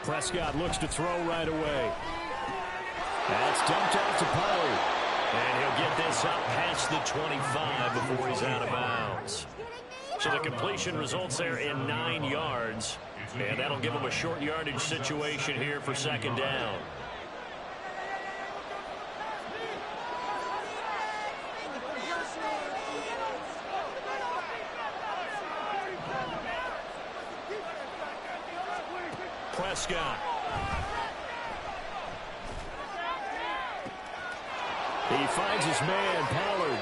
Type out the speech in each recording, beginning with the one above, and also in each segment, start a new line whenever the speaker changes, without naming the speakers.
Prescott looks to throw right away. That's dumped off to Pollard. And he'll get this up past the 25 before he's out of bounds. So the completion results there in 9 yards. And that'll give him a short yardage situation here for second down. Prescott. He finds his man, Pollard.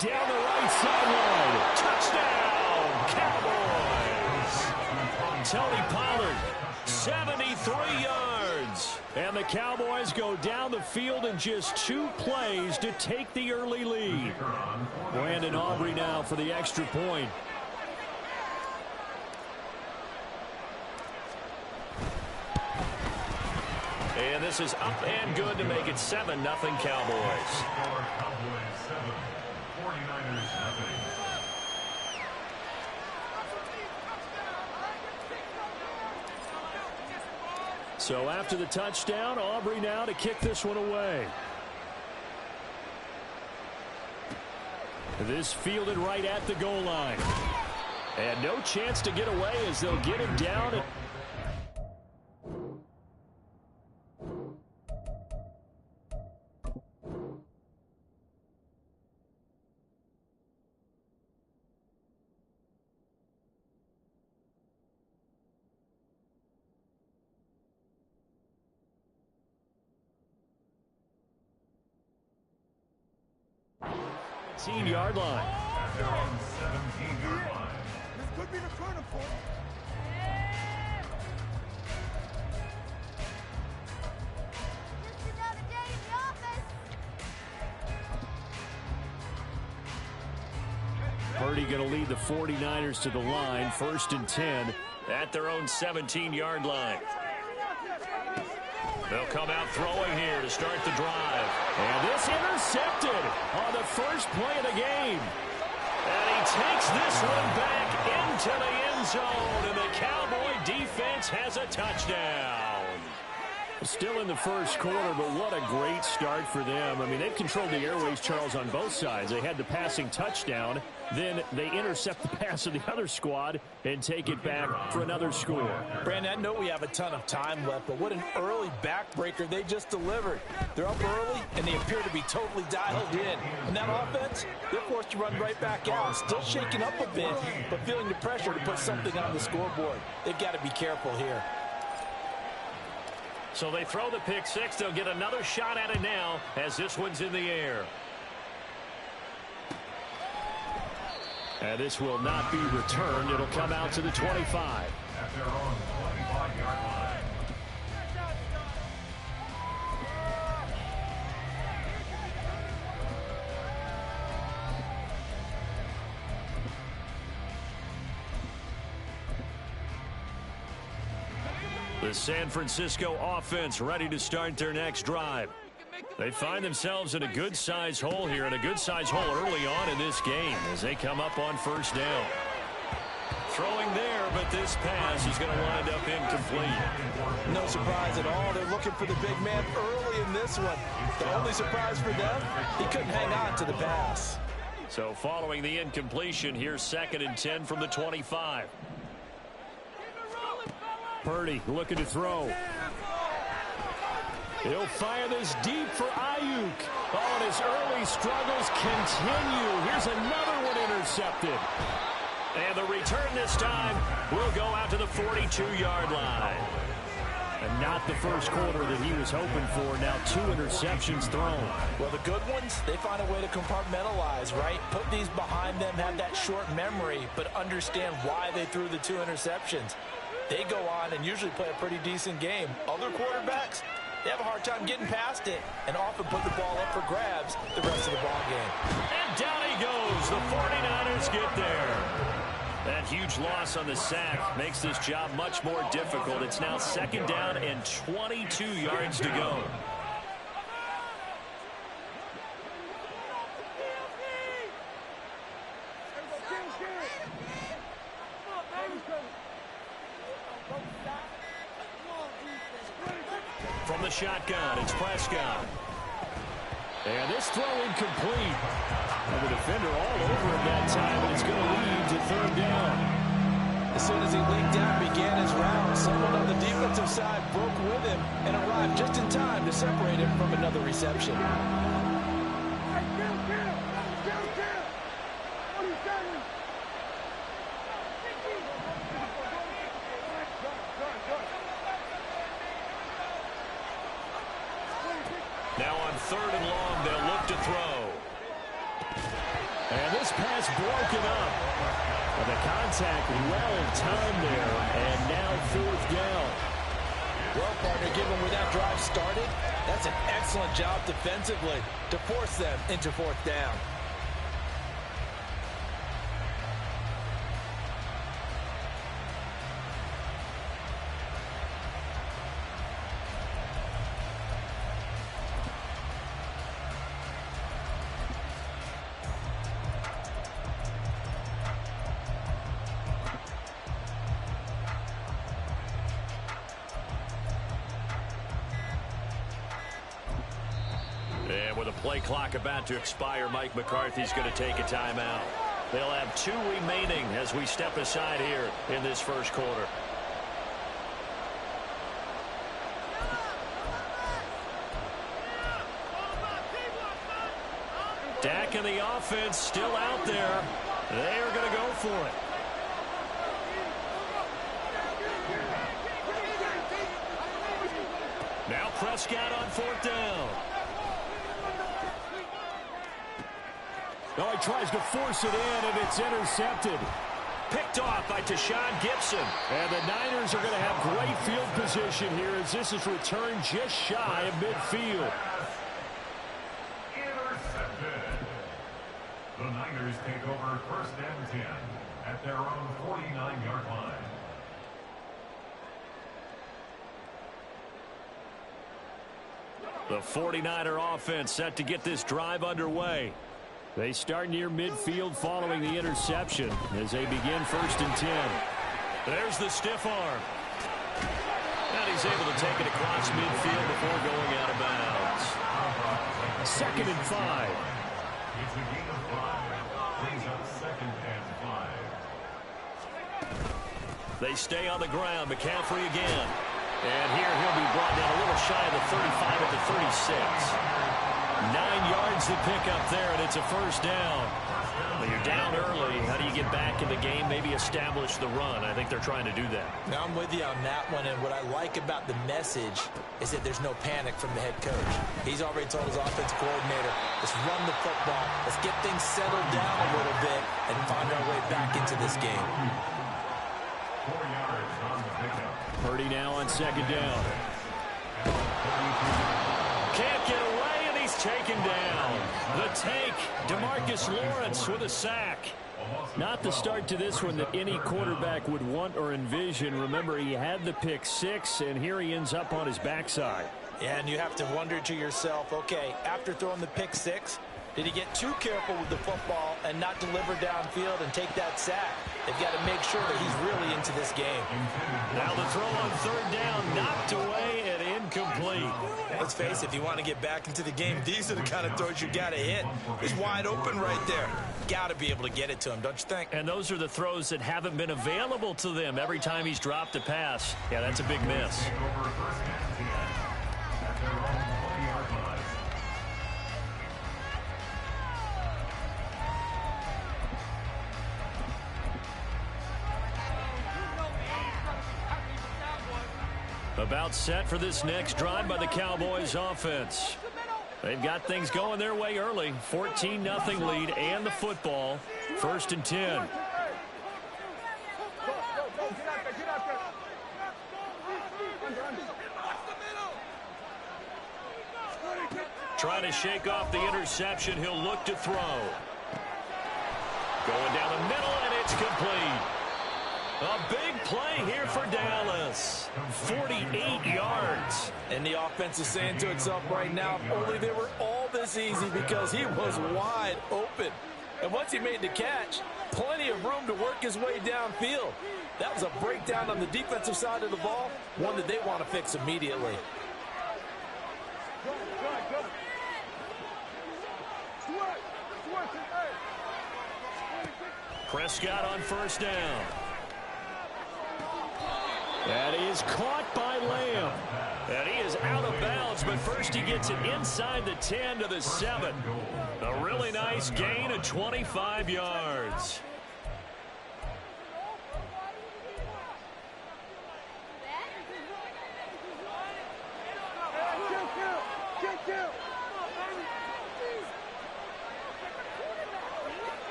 Down the right sideline. Touchdown, Cowboys. Tony Pollard, 73 yards. And the Cowboys go down the field in just 2 plays to take the early lead. Brandon Aubrey now for the extra point. And this is up and good to make it 7-0 Cowboys. So after the touchdown, Aubrey now to kick this one away. This fielded right at the goal line. And no chance to get away as they'll get him down. Yard line.
They're on 17-yard line. This could be the turning point.
Just another day in the office.
Purdy going to lead the 49ers to the line, 1st and 10 at their own 17-yard line. They'll come out throwing here to start the drive. And this intercepted on the first play of the game. And he takes this one back into the end zone. And the Cowboy defense has a touchdown. Still in the first quarter, but what a great start for them. I mean, they've controlled the airways, Charles, on both sides. They had the passing touchdown. Then they intercept the pass of the other squad and take it back for another score.
Brandon, I know we have a ton of time left, but what an early backbreaker they just delivered. They're up early, and they appear to be totally dialed in. And that offense, they're forced to run right back out. Still shaking up a bit, but feeling the pressure to put something on the scoreboard. They've got to be careful here.
So they throw the pick six. They'll get another shot at it now as this one's in the air. And this will not be returned. It'll come out to the 25.
At their own 25-yard line.
The San Francisco offense ready to start their next drive. They find themselves in a good-sized hole here, and a good-sized hole early on in this game as they come up on first down. Throwing there, but this pass is going to wind up incomplete.
No surprise at all. They're looking for the big man early in this one. The only surprise for them, he couldn't hang on to the pass.
So following the incompletion, here's 2nd and 10 from the 25. Purdy looking to throw. He'll fire this deep for Ayuk. Oh, and his early struggles continue. Here's another one intercepted. And the return this time will go out to the 42-yard line. And not the first quarter that he was hoping for. Now 2 interceptions thrown.
Well, the good ones, they find a way to compartmentalize, right? Put these behind them, have that short memory, but understand why they threw the 2 interceptions. They go on and usually play a pretty decent game. Other quarterbacks, they have a hard time getting past it and often put the ball up for grabs the rest of the ball game.
And down he goes. The 49ers get there. That huge loss on the sack makes this job much more difficult. It's now 2nd down and 22 yards to go. from the shotgun. It's Prescott. And this throw incomplete. And the defender all over him that time, and it's going to lead to third down.
As soon as he leaked out and began his round, someone on the defensive side broke with him and arrived just in time to separate him from another reception.
Now on third and long, they'll look to throw. And this pass broken up. And the contact well timed there. And now fourth down.
Well, partner, given where that drive started, that's an excellent job defensively to force them into fourth down.
And with a play clock about to expire, Mike McCarthy's going to take a timeout. They'll have 2 remaining as we step aside here in this first quarter. Dak and the offense still out there. They are going to go for it. Now Prescott on fourth down. Oh, he tries to force it in, and it's intercepted. Picked off by Tashawn Gibson. And the Niners are going to have great field position here as this is returned just shy of midfield.
Intercepted. The Niners take over first and 10 at their own 49-yard line.
The 49er offense set to get this drive underway. They start near midfield following the interception as they begin first and 10. There's the stiff arm. And he's able to take it across midfield before going out of bounds. Second and 5.
It's a gain of 5. Brings up second and 5.
They stay on the ground. McCaffrey again. And here he'll be brought down a little shy of the 35 at the 36. 9 yards to pick up there, and it's a first down. When you're down early, how do you get back in the game, maybe establish the run? I think they're trying to do that.
Now I'm with you on that one, and what I like about the message is that there's no panic from the head coach. He's already told his offensive coordinator, let's run the football, let's get things settled down a little bit, and find our way back into this game.
4 yards on the pickup.
Purdy now on second down. Can't get away, and he's taken down. The take, DeMarcus Lawrence with a sack. Not the start to this one that any quarterback would want or envision. Remember, he had the pick 6, and here he ends up on his backside.
Yeah, and you have to wonder to yourself, okay, after throwing the pick 6, did he get too careful with the football and not deliver downfield and take that sack? They've got to make sure that he's really into this game.
Now the throw on third down, knocked away and incomplete.
Let's face it, if you want to get back into the game, these are the kind of throws you got to hit. He's wide open right there. Got to be able to get it to him, don't you think?
And those are the throws that haven't been available to them every time he's dropped a pass. Yeah, that's a big miss. About set for this next drive by the Cowboys offense. They've got things going their way early. 14-0 lead and the football. First and 10. Trying to shake off the interception. He'll look to throw. Going down the middle, and it's complete. A big play here for Dallas. 48 yards.
And the offense is saying to itself right now, if only they were all this easy, because he was wide open. And once he made the catch, plenty of room to work his way downfield. That was a breakdown on the defensive side of the ball, one that they want to fix immediately.
Prescott on first down. That is caught by Lamb. And he is out of bounds, but first he gets it inside the 10 to the 7. A really nice gain of 25 yards.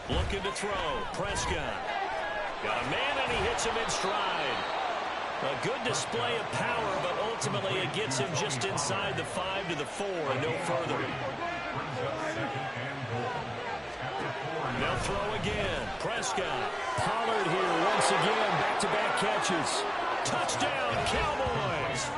Looking to throw. Prescott. Got a man, and he hits him in stride. A good display of power, but ultimately it gets him just inside the 5 to the 4 and no further. They'll throw again. Prescott. Pollard here once again. Back-to-back catches. Touchdown, Cowboys.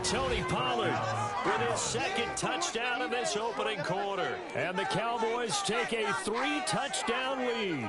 Tony Pollard with his second touchdown in this opening quarter. And the Cowboys take a 3-touchdown lead.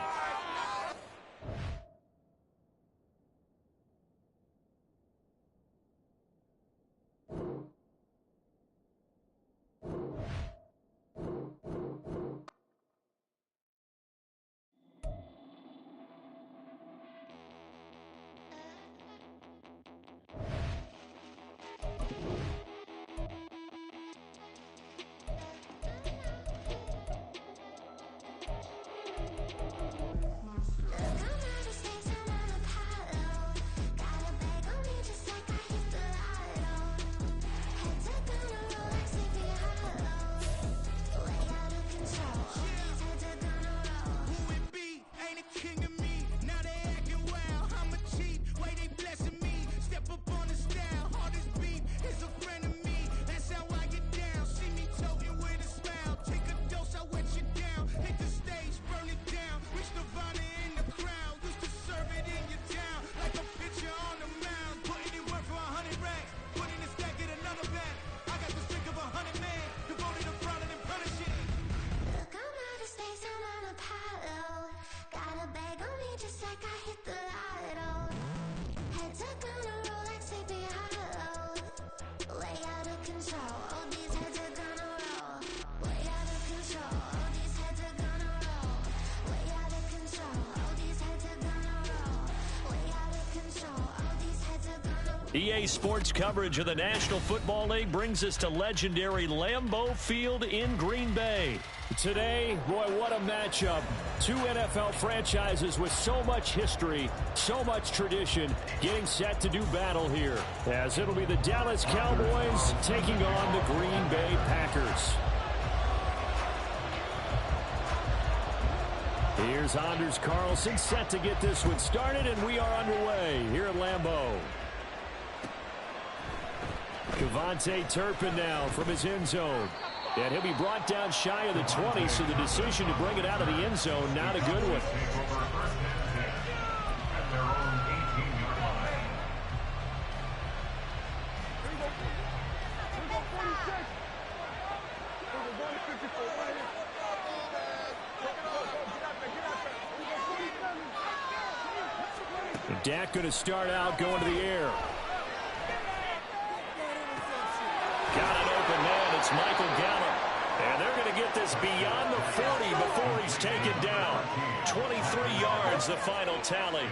EA Sports coverage of the National Football League brings us to legendary Lambeau Field in Green Bay. Today, boy, what a matchup. Two NFL franchises with so much history, so much tradition, getting set to do battle here, as it'll be the Dallas Cowboys taking on the Green Bay Packers. Here's Anders Carlson set to get this one started, and we are underway here at Lambeau. Cavante Turpin now from his end zone. And he'll be brought down shy of the 20, so the decision to bring it out of the end zone, not a good one. Dak going to start out going to the air. Got an open man. It's Michael Gallup. And they're going to get this beyond the 40 before he's taken down. 23 yards, the final tally.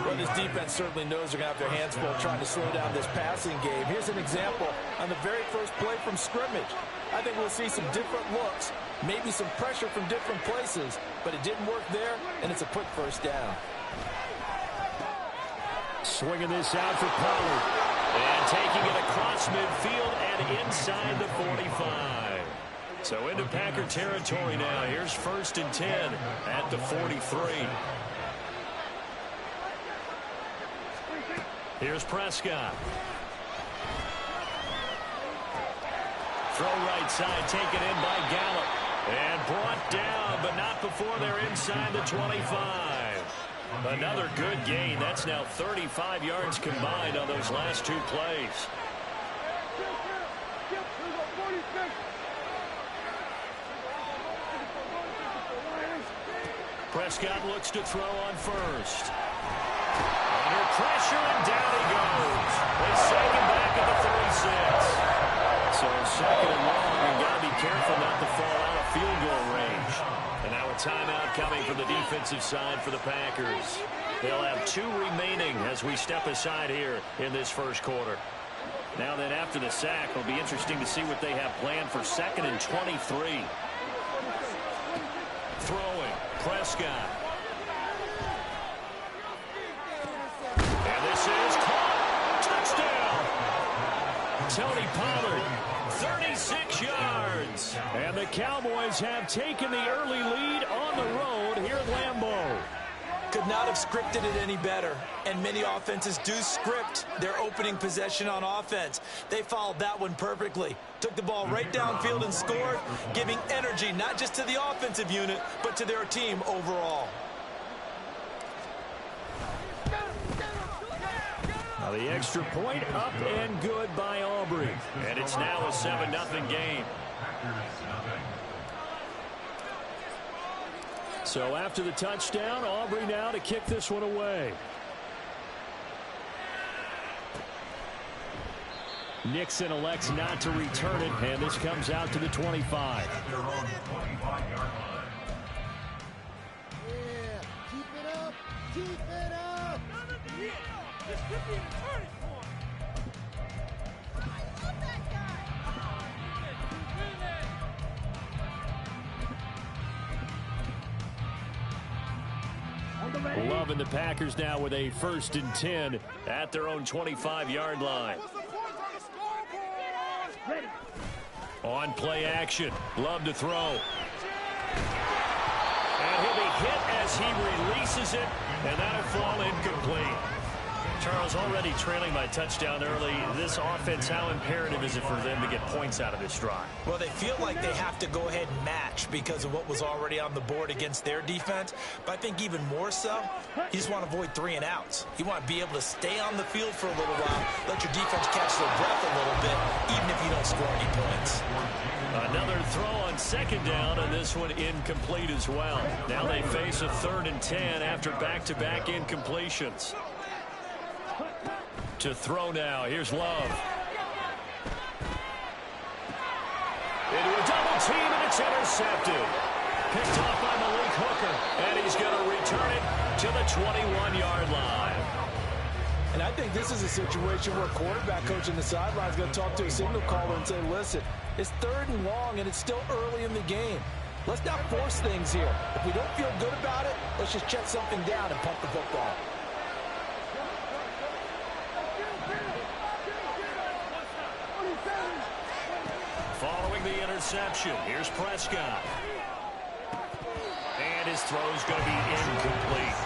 Well, this defense certainly knows they're going to have their hands full trying to slow down this passing game. Here's an example on the very first play from scrimmage. I think we'll see some different looks, maybe some pressure from different places, but it didn't work there, and it's a quick first down.
Swinging this out for Pollard. And taking it across midfield and inside the 45. So into Packer territory now. Here's 1st and 10 at the 43. Here's Prescott. Throw right side, taken in by Gallup. And brought down, but not before they're inside the 25. Another good gain. That's now 35 yards combined on those last two plays. Prescott looks to throw on first. Under pressure, and down he goes. They save him back at the 36. So second and long, you've got to be careful not to fall out of field goal range. And now a timeout coming from the defensive side for the Packers. They'll have 2 remaining as we step aside here in this first quarter. Now then, after the sack, it'll be interesting to see what they have planned for 2nd and 23. Throwing, Prescott. And this is caught. Touchdown. Tony Pollard, 36 yards. And the Cowboys have taken the early lead on the road here at Lambeau.
Could not have scripted it any better. And many offenses do script their opening possession on offense. They followed that one perfectly. Took the ball right downfield and scored, giving energy not just to the offensive unit, but to their team overall.
Now the extra point up and good by Aubrey. And it's now a 7-0 game. So after the touchdown, Aubrey now to kick this one away. Nixon elects not to return it, and this comes out to the 25.
Their own 25-yard line.
Yeah, keep it up, keep it up. This could be a turning point. I love that guy.
Loving the Packers now with a 1st and 10 at their own 25-yard line. On play action, Love to throw. And he'll be hit as he releases it, and that'll fall incomplete. Charles, already trailing by touchdown early. This offense, how imperative is it for them to get points out of this drive?
Well, they feel like they have to go ahead and match because of what was already on the board against their defense. But I think even more so, you just want to avoid 3 and outs. You want to be able to stay on the field for a little while, let your defense catch their breath a little bit, even if you don't score any points.
Another throw on 2nd down, and this one incomplete as well. Now they face a 3rd and 10 after back-to-back incompletions. To throw now. Here's Love. Into a double team, and it's intercepted. Picked off by Malik Hooker, and he's going to return it to the 21-yard line.
And I think this is a situation where quarterback coach in the sideline is going to talk to a signal caller and say, listen, it's 3rd and long, and it's still early in the game. Let's not force things here. If we don't feel good about it, let's just check something down and pump the football.
Following the interception, here's Prescott. And his throw's going to be incomplete.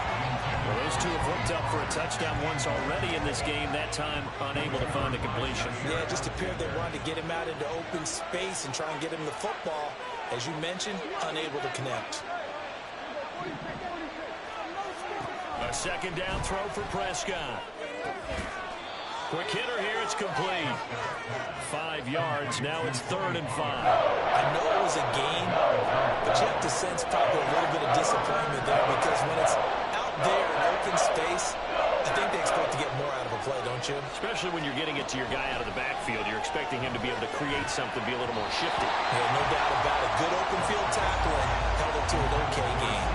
Well, those two have hooked up for a touchdown once already in this game, that time unable to find the completion.
Yeah, just appeared they wanted to get him out into open space and try and get him the football. As you mentioned, unable to connect.
A 2nd down throw for Prescott. Quick hitter here, it's complete. 5 yards, now it's 3rd and 5.
I know it was a game, but you have to sense probably a little bit of disappointment there because when it's out there in open space, I think they expect to get more out of a play, don't you?
Especially when you're getting it to your guy out of the backfield. You're expecting him to be able to create something, be a little more shifty.
Yeah, no doubt about it. Good open field tackling held it to an okay game.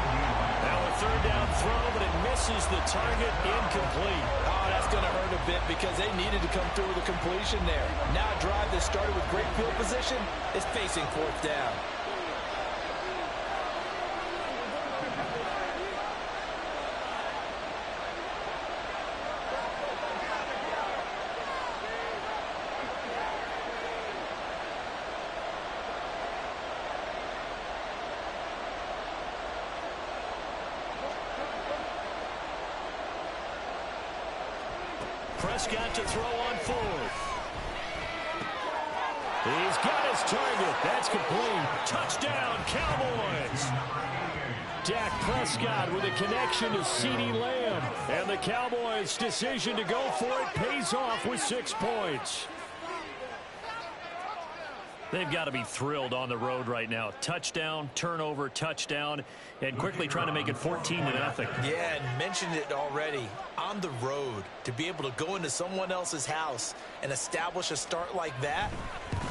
Now a 3rd down throw, but it misses the target, incomplete.
Oh, that's going to hurt a bit because they needed to come through with a completion there. Now a drive that started with great field position is facing 4th down.
Prescott to throw on 4th. He's got his target. That's complete. Touchdown, Cowboys. Dak Prescott with a connection to CeeDee Lamb. And the Cowboys' decision to go for it pays off with 6 points. They've got to be thrilled on the road right now. Touchdown, turnover, touchdown, and quickly trying to make it 14-0.
Yeah, and mentioned it already. On the road, to be able to go into someone else's house and establish a start like that,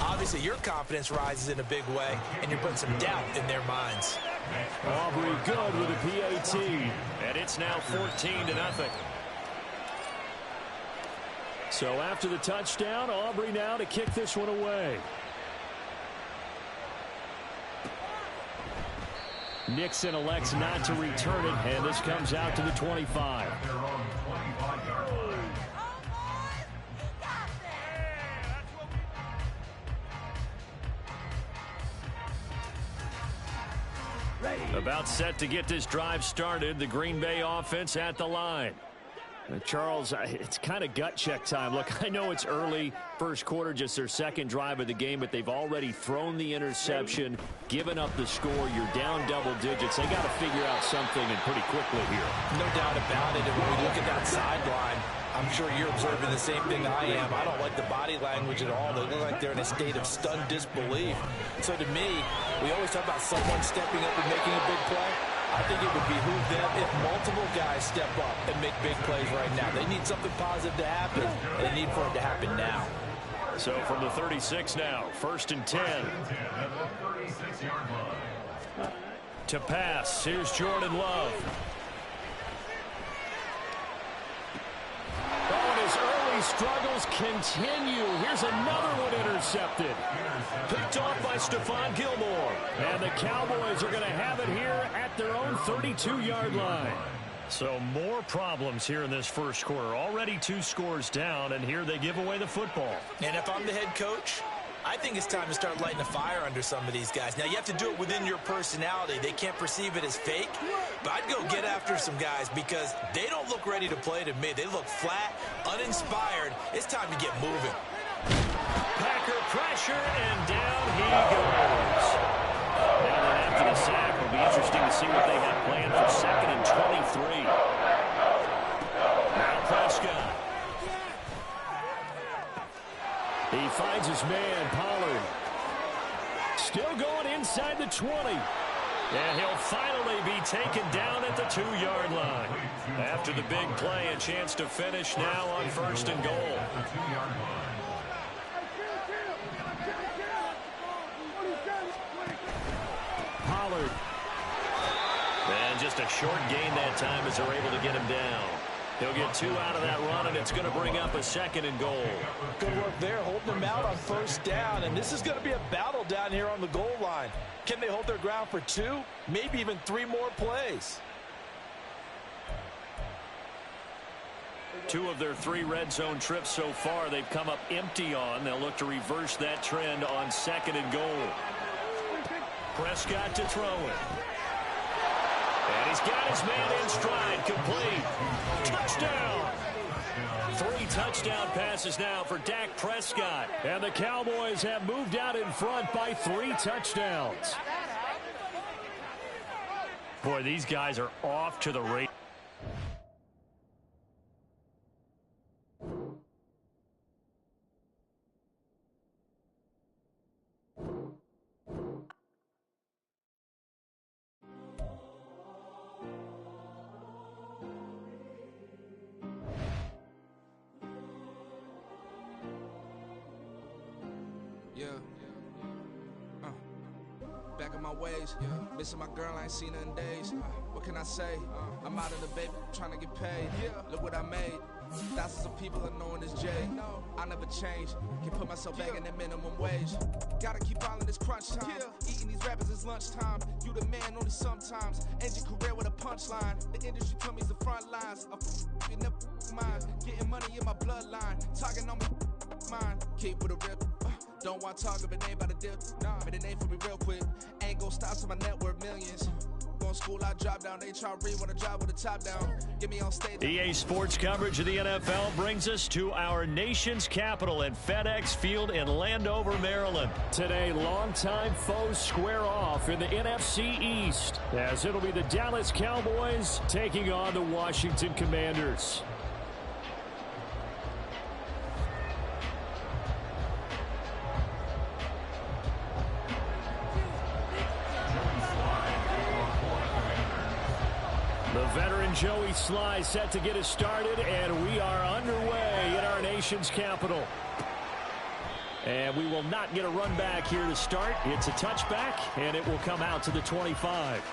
obviously your confidence rises in a big way, and you're putting some doubt in their minds.
Aubrey good with a PAT, and it's now 14-0. So after the touchdown, Aubrey now to kick this one away. Nixon elects not to return it, and this comes out to the 25. About set to get this drive started, the Green Bay offense at the line. Charles, it's kind of gut check time. Look, I know it's early, first quarter, just their second drive of the game, but they've already thrown the interception, given up the score. You're down double digits. They got to figure out something, and pretty quickly here.
No doubt about it. And when we look at that sideline, I'm sure you're observing the same thing I am. I don't like the body language at all. They look like they're in a state of stunned disbelief. So to me, we always talk about someone stepping up and making a big play. I think it would behoove them if multiple guys step up and make big plays right now. They need something positive to happen, and they need for it to happen now.
So from the 36 now, 1st and 10. To pass, here's Jordan Love. Oh, and his early struggles continue. Here's another one intercepted. Picked off by Stephon Gilmore. And the Cowboys are going to have it here at their own 32-yard line. So more problems here in this first quarter. Already 2 scores down, and here they give away the football.
And if I'm the head coach, I think it's time to start lighting a fire under some of these guys. Now, you have to do it within your personality. They can't perceive it as fake, but I'd go get after some guys because they don't look ready to play to me. They look flat, uninspired. It's time to get moving.
Packer pressure, and down he goes. Now that after the sack, it'll be interesting to see what they have planned for 2nd and 23. Now Prescott. He finds his man, Pollard. Still going inside the 20. And he'll finally be taken down at the 2-yard line. After the big play, a chance to finish now on 1st and goal. Pollard. And just a short gain that time as they're able to get him down. He'll get 2 out of that run, and it's going to bring up a 2nd and goal.
Good work there, holding them out on 1st down, and this is going to be a battle down here on the goal line. Can they hold their ground for 2, maybe even 3 more plays?
2 of their 3 red zone trips so far they've come up empty on. They'll look to reverse that trend on 2nd and goal. Prescott to throw it. And he's got his man in stride, complete. Touchdown! 3 touchdown passes now for Dak Prescott. And the Cowboys have moved out in front by 3 touchdowns. Boy, these guys are off to the race.
Back in my ways, missing my girl, I ain't seen her in days. What can I say? I'm out of the baby, trying to get paid. Look what I made. Thousands of people are knowing this Jay. I never change. Can put myself back in that minimum wage. Gotta keep all in this crunch time. Eating these rappers is lunchtime. You the man only sometimes. End your career with a punchline. The industry told me the front lines. I'm in the mind. Getting money in my bloodline. Talking on me mine. Keep with a rip. Don't want to talk if it ain't about a dip. But it ain't for me real quick. Ain't gon' stop till my net worth millions. Going school, I drop down. They try to read when I drive with the top down. Get me on stage.
EA Sports coverage of the NFL brings us to our nation's capital at FedEx Field in Landover, Maryland. Today, longtime foes square off in the NFC East, as it'll be the Dallas Cowboys taking on the Washington Commanders. And Joey Sly set to get us started, and we are underway in our nation's capital. And we will not get a run back here to start. It's a touchback, and it will come out to the 25.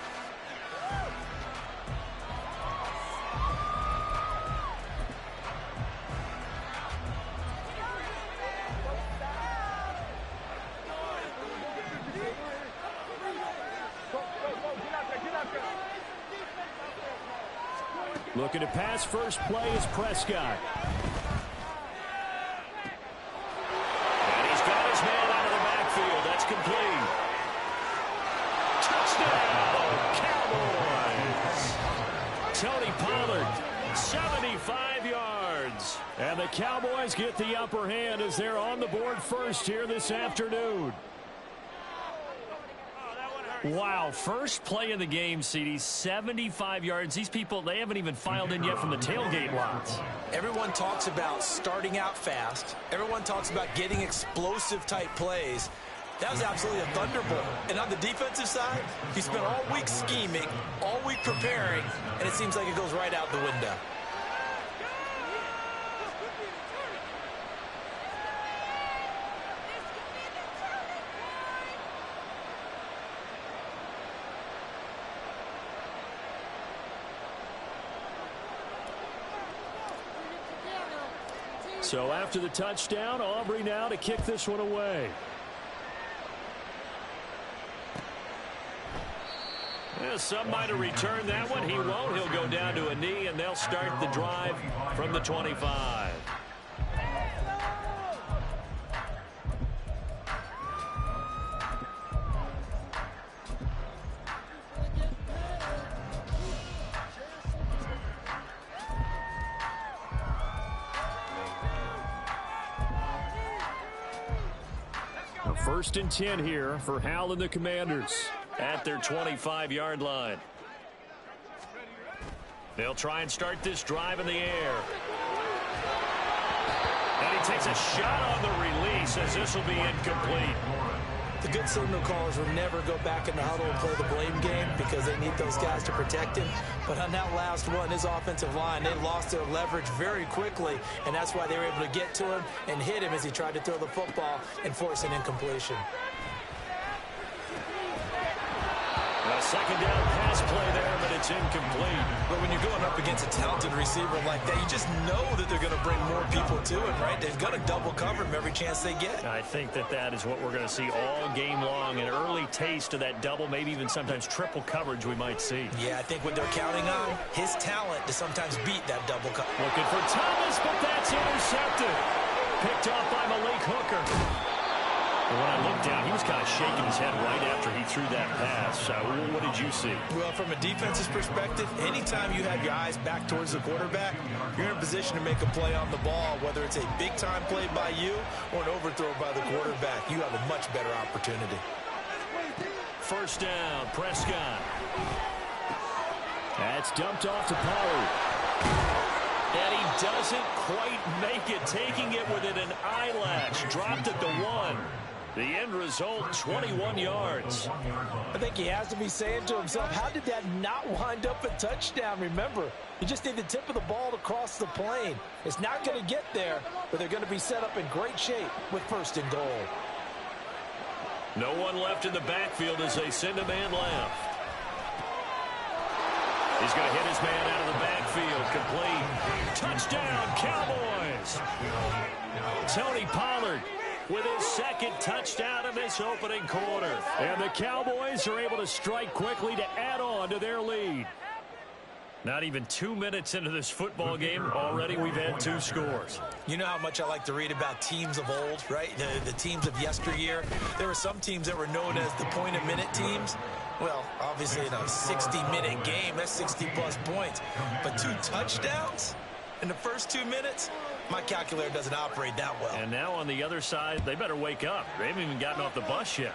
Looking to pass first play is Prescott. And he's got his man out of the backfield. That's complete. Touchdown, Cowboys. Tony Pollard, 75 yards. And the Cowboys get the upper hand as they're on the board first here this afternoon. Wow, first play of the game, CD, 75 yards. These people, they haven't even filed in yet from the tailgate lots.
Everyone talks about starting out fast. Everyone talks about getting explosive-type plays. That was absolutely a thunderbolt. And on the defensive side, he spent all week scheming, all week preparing, and it seems like it goes right out the window.
So after the touchdown, Aubrey now to kick this one away. Yeah, some might have returned that one. He won't. He'll go down to a knee, and they'll start the drive from the 25. First and 10 here for Hal and the Commanders at their 25-yard line. They'll try and start this drive in the air. And he takes a shot on the release as this will be incomplete.
The good signal callers will never go back in the huddle and play the blame game because they need those guys to protect him. But on that last one, his offensive line, they lost their leverage very quickly, and that's why they were able to get to him and hit him as he tried to throw the football and force an incompletion.
A second down pass play there, but it's incomplete.
But when you're going up against a talented receiver like that, you just know that they're going to bring more people to him, right? They're going to double cover him every chance they get.
I think that is what we're going to see all game long. An early taste of that double, maybe even sometimes triple coverage we might see.
Yeah, I think what they're counting on, his talent to sometimes beat that double coverage.
Looking for Thomas, but that's intercepted. Picked off by Malik Hooker. And when I looked down, he was kind of shaking his head right after he threw that pass. What did you see?
Well, from a defense's perspective, anytime you have your eyes back towards the quarterback, you're in a position to make a play on the ball, whether it's a big-time play by you or an overthrow by the quarterback. You have a much better opportunity.
First down, Prescott. That's dumped off to Pollard. And he doesn't quite make it, taking it within an eyelash. Dropped at the 1. The end result, 21 yards.
I think he has to be saying to himself, how did that not wind up a touchdown? Remember, you just need the tip of the ball to cross the plane. It's not going to get there, but they're going to be set up in great shape with first and goal.
No one left in the backfield as they send a man left. He's going to hit his man out of the backfield. Complete. Touchdown, Cowboys. Tony Pollard with his second touchdown of this opening quarter. And the Cowboys are able to strike quickly to add on to their lead. Not even 2 minutes into this football game, already we've had 2 scores.
You know how much I like to read about teams of old, right? The teams of yesteryear. There were some teams that were known as the point-a-minute teams. Well, obviously in a 60-minute game, that's 60-plus points. But 2 touchdowns in the first 2 minutes? My calculator doesn't operate that well.
And now on the other side, they better wake up. They haven't even gotten off the bus yet.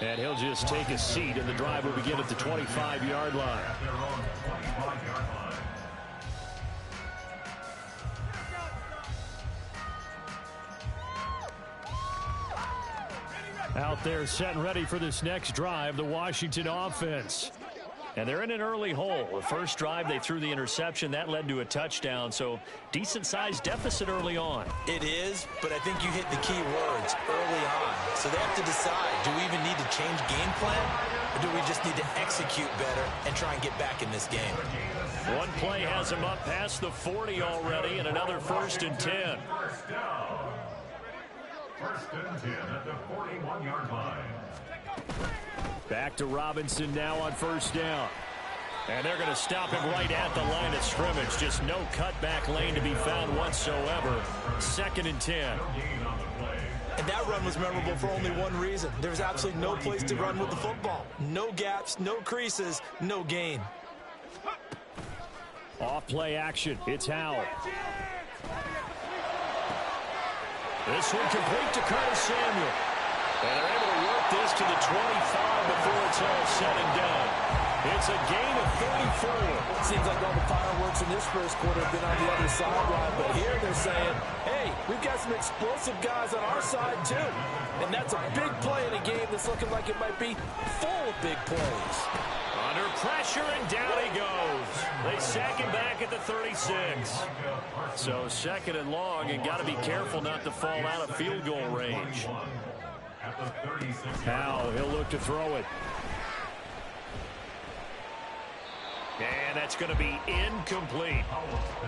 And he'll just take a seat, and the drive will begin at the 25-yard line. Out there set and ready for this next drive, the Washington offense. And they're in an early hole. The first drive, they threw the interception. That led to a touchdown. So decent-sized deficit early on.
It is, but I think you hit the key words early on. So they have to decide, do we even need to change game plan? Or do we just need to execute better and try and get back in this game?
One play has him up past the 40 already, and another 1st and 10.
First down. 1st and 10 at the 41-yard line.
Back to Robinson now on 1st down. And they're going to stop him right at the line of scrimmage. Just no cutback lane to be found whatsoever. 2nd and 10.
And that run was memorable for only one reason. There was absolutely no place to run with the football. No gaps, no creases, no gain.
Off play action. It's Howell. This one complete to Curtis Samuel. And they're able to work this to the 25 before it's all said and done. It's a gain of 34.
Seems like all the fireworks in this first quarter have been on the other sideline, but here they're saying, hey, we've got some explosive guys on our side too. And that's a big play in a game that's looking like it might be full of big plays.
Under pressure, and down he goes. They sack him back at the 36. So 2nd and long, and got to be careful not to fall out of field goal range. Now he'll look to throw it. And that's going to be incomplete.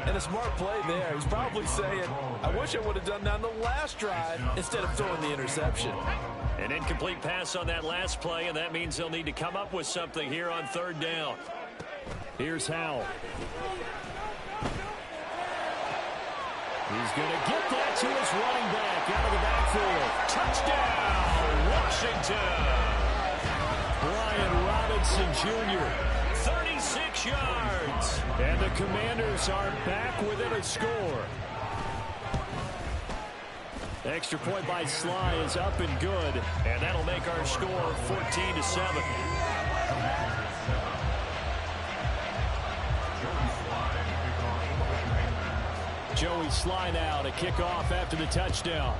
And a smart play there. He's probably saying, I wish I would have done that on the last drive instead of throwing the interception.
An incomplete pass on that last play, and that means they'll need to come up with something here on 3rd down. Here's Howell. He's going to get that to his running back out of the backfield. Touchdown, Washington. Brian Robinson Jr., 36 yards. And the Commanders are back within a score. The extra point by Sly is up and good. And that'll make our score 14-7. Joey Sly now to kick off after the touchdown.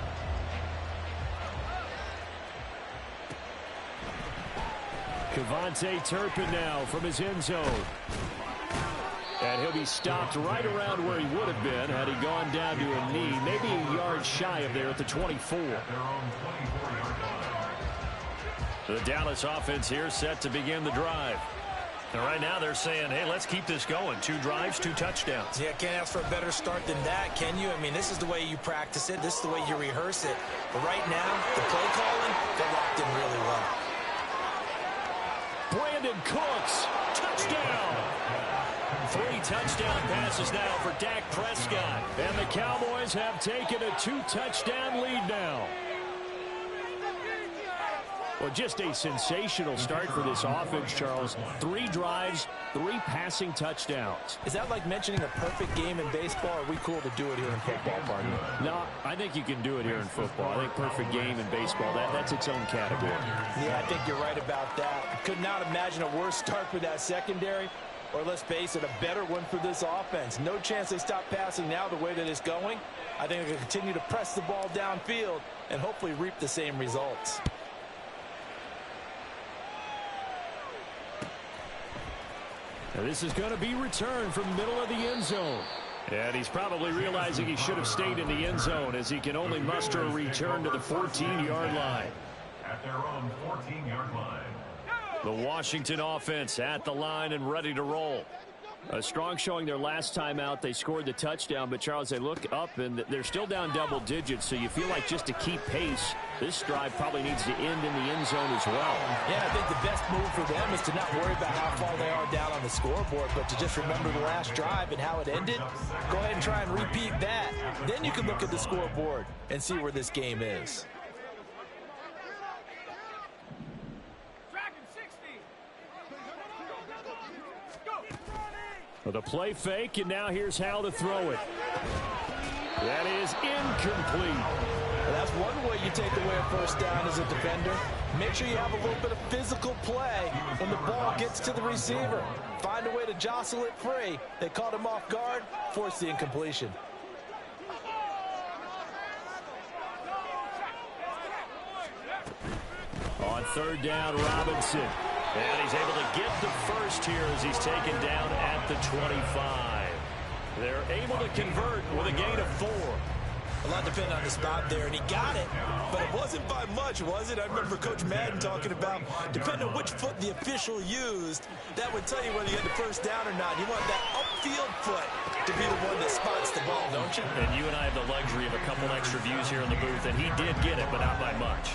Kevontae Turpin now from his end zone. And he'll be stopped right around where he would have been had he gone down to a knee, maybe a yard shy of there at the 24. The Dallas offense here set to begin the drive. And right now they're saying, hey, let's keep this going. 2 drives, 2 touchdowns.
Yeah, can't ask for a better start than that, can you? I mean, this is the way you practice it. This is the way you rehearse it. But right now, the play calling, they're locked in really well.
Brandon Cooks, touchdown. 3 touchdown passes now for Dak Prescott. And the Cowboys have taken a 2-touchdown lead now. Well, just a sensational start for this offense, Charles. 3 drives, 3 passing touchdowns.
Is that like mentioning a perfect game in baseball? Or are we cool to do it here in football, partner?
No, I think you can do it here in football. I think perfect game in baseball, that's its own category.
Yeah, I think you're right about that. Could not imagine a worse start for that secondary. Or let's face it, a better one for this offense. No chance they stop passing now the way that it's going. I think they're going to continue to press the ball downfield and hopefully reap the same results.
Now this is going to be returned from the middle of the end zone. And he's probably realizing he should have stayed in the end zone as he can only muster a return to the 14-yard line.
At their own 14-yard line.
The Washington offense at the line and ready to roll. A strong showing their last time out. They scored the touchdown, but Charles, they look up and they're still down double digits, so you feel like just to keep pace, this drive probably needs to end in the end zone as well.
Yeah, I think the best move for them is to not worry about how far they are down on the scoreboard, but to just remember the last drive and how it ended. Go ahead and try and repeat that. Then you can look at the scoreboard and see where this game is.
Well, the play fake, and now here's how to throw it. That is incomplete.
Well, that's one way you take away a first down as a defender. Make sure you have a little bit of physical play when the ball gets to the receiver. Find a way to jostle it free. They caught him off guard, forced the incompletion.
On 3rd down, Robinson. And he's able to get the first here as he's taken down at the 25. They're able to convert with a gain of 4.
A lot depended on the spot there, and he got it, but it wasn't by much, was it? I remember Coach Madden talking about, depending on which foot the official used, that would tell you whether you had the first down or not. You want that upfield foot to be the one that spots the ball, don't you?
And you and I have the luxury of a couple extra views here in the booth, and he did get it, but not by much.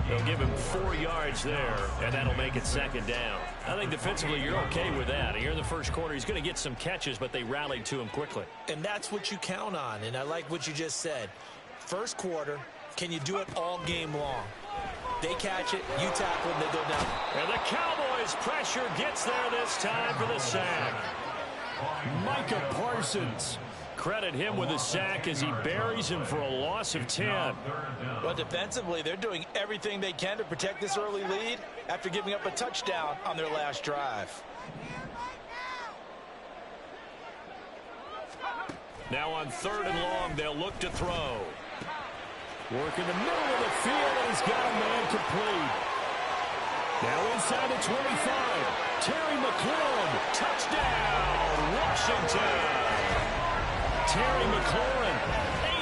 They'll give him 4 yards there, and that'll make it second down. I think defensively you're okay with that. Here in the first quarter, he's going to get some catches, but they rallied to him quickly.
And that's what you count on, and I like what you just said. First quarter, can you do it all game long? They catch it, you tackle them, they go down.
And the Cowboys' pressure gets there this time for the sack. Micah Parsons. Credit him with a sack as he buries him for a loss of 10.
Well, defensively, they're doing everything they can to protect this early lead after giving up a touchdown on their last drive.
Now on 3rd and long, they'll look to throw. Work in the middle of the field, and he's got a man complete. Now inside the 25. Terry McLaurin, touchdown, Washington. Terry McLaurin,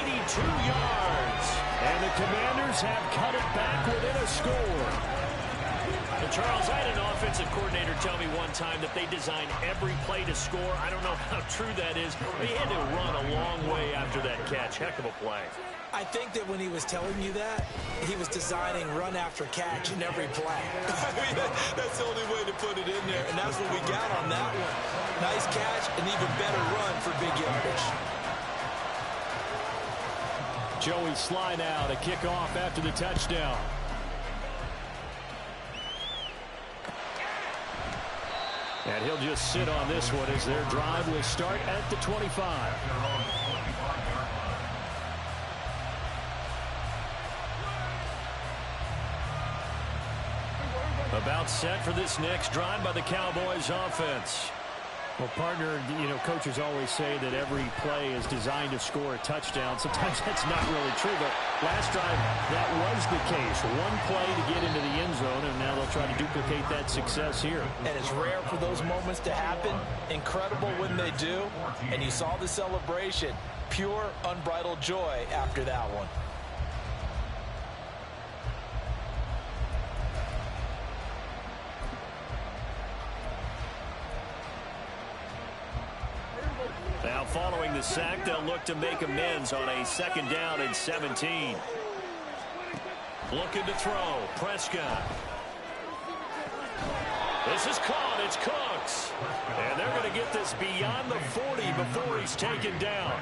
82 yards. And the Commanders have cut it back within a score. And Charles, I had an offensive coordinator tell me one time that they design every play to score. I don't know how true that is. He had to run a long way after that catch. Heck of a play.
I think that when he was telling you that, he was designing run after catch in every play. I mean, that's the only way to put it in there, and that's what we got on that one. Nice catch, an even better run for big yardage.
Joey Sly now to kick off after the touchdown. And he'll just sit on this one as their drive will start at the 25. About set for this next drive by the Cowboys offense. Well, partner, you know, coaches always say that every play is designed to score a touchdown. Sometimes that's not really true, but last drive, that was the case. One play to get into the end zone, and now they'll try to duplicate that success here.
And it's rare for those moments to happen. Incredible when they do. And you saw the celebration. Pure, unbridled joy after that one.
Now following the sack, they'll look to make amends on a 2nd down and 17. Looking to throw. Prescott. This is caught. It's Cooks. And they're going to get this beyond the 40 before he's taken down.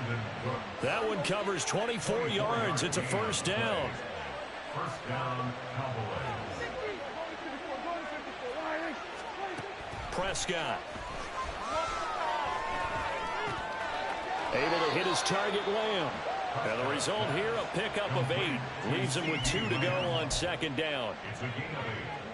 That one covers 24 yards. It's a 1st down.
1st down, Cowboys.
Prescott. Able to hit his target, Lamb. And the result here, a pickup of 8. Leaves him with 2 to go on 2nd down.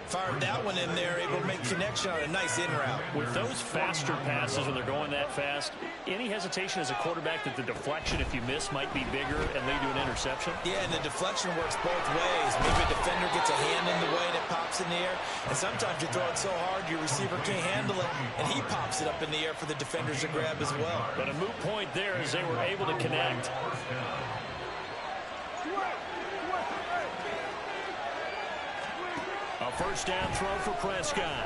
Fired that one in there, able to make connection on a nice in route.
With those faster passes when they're going that fast, any hesitation as a quarterback that the deflection, if you miss, might be bigger and lead to an interception?
Yeah, and the deflection works both ways. Maybe a defender gets a hand in the way and it pops in the air. And sometimes you throw it so hard your receiver can't handle it, and he pops it up in the air for the defenders to grab as well.
But a moot point there as they were able to connect. A 1st down throw for Prescott.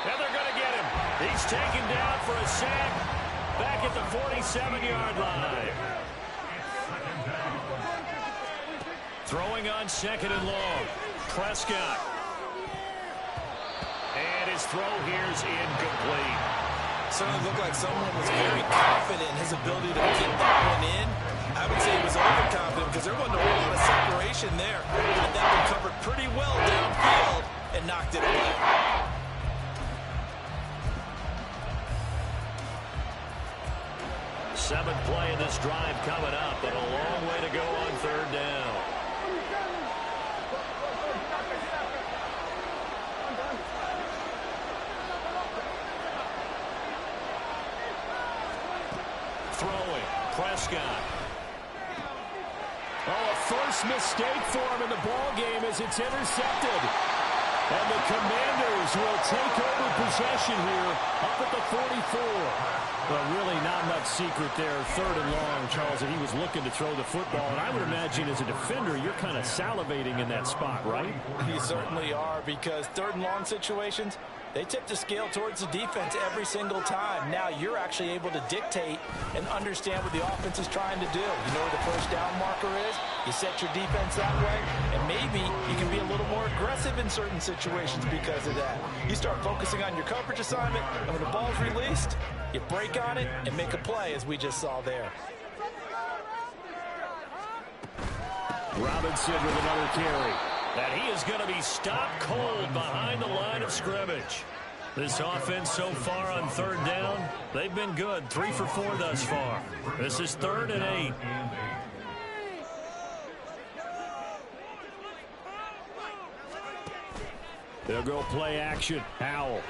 And they're going to get him. He's taken down for a sack back at the 47-yard line. Throwing on 2nd and long. Prescott. And his throw here's incomplete.
Certainly looked like someone was very confident in his ability to get that one in. I would say he was overconfident because there wasn't a whole lot of separation there. Had that one covered pretty well downfield and knocked it away.
Seventh play of this drive coming up, but a long way to go on 3rd down. Throwing, Prescott. Oh, a first mistake for him in the ball game as it's intercepted. And the Commanders will take over possession here up at the 44. Well, really not much secret there. 3rd and long, Charles, and he was looking to throw the football. And I would imagine as a defender, you're kind of salivating in that spot, right?
You certainly are, because 3rd and long situations, they tip the scale towards the defense every single time. Now you're actually able to dictate and understand what the offense is trying to do. You know where the first down marker is. You set your defense that way, and maybe you can be a little more aggressive in certain situations because of that. You start focusing on your coverage assignment, and when the ball's released, you break on it and make a play, as we just saw there.
Robinson with another carry. And he is going to be stopped cold behind the line of scrimmage. This offense so far on 3rd down, they've been good. 3 for 4 thus far. This is 3rd and 8. They'll go play action. Howell.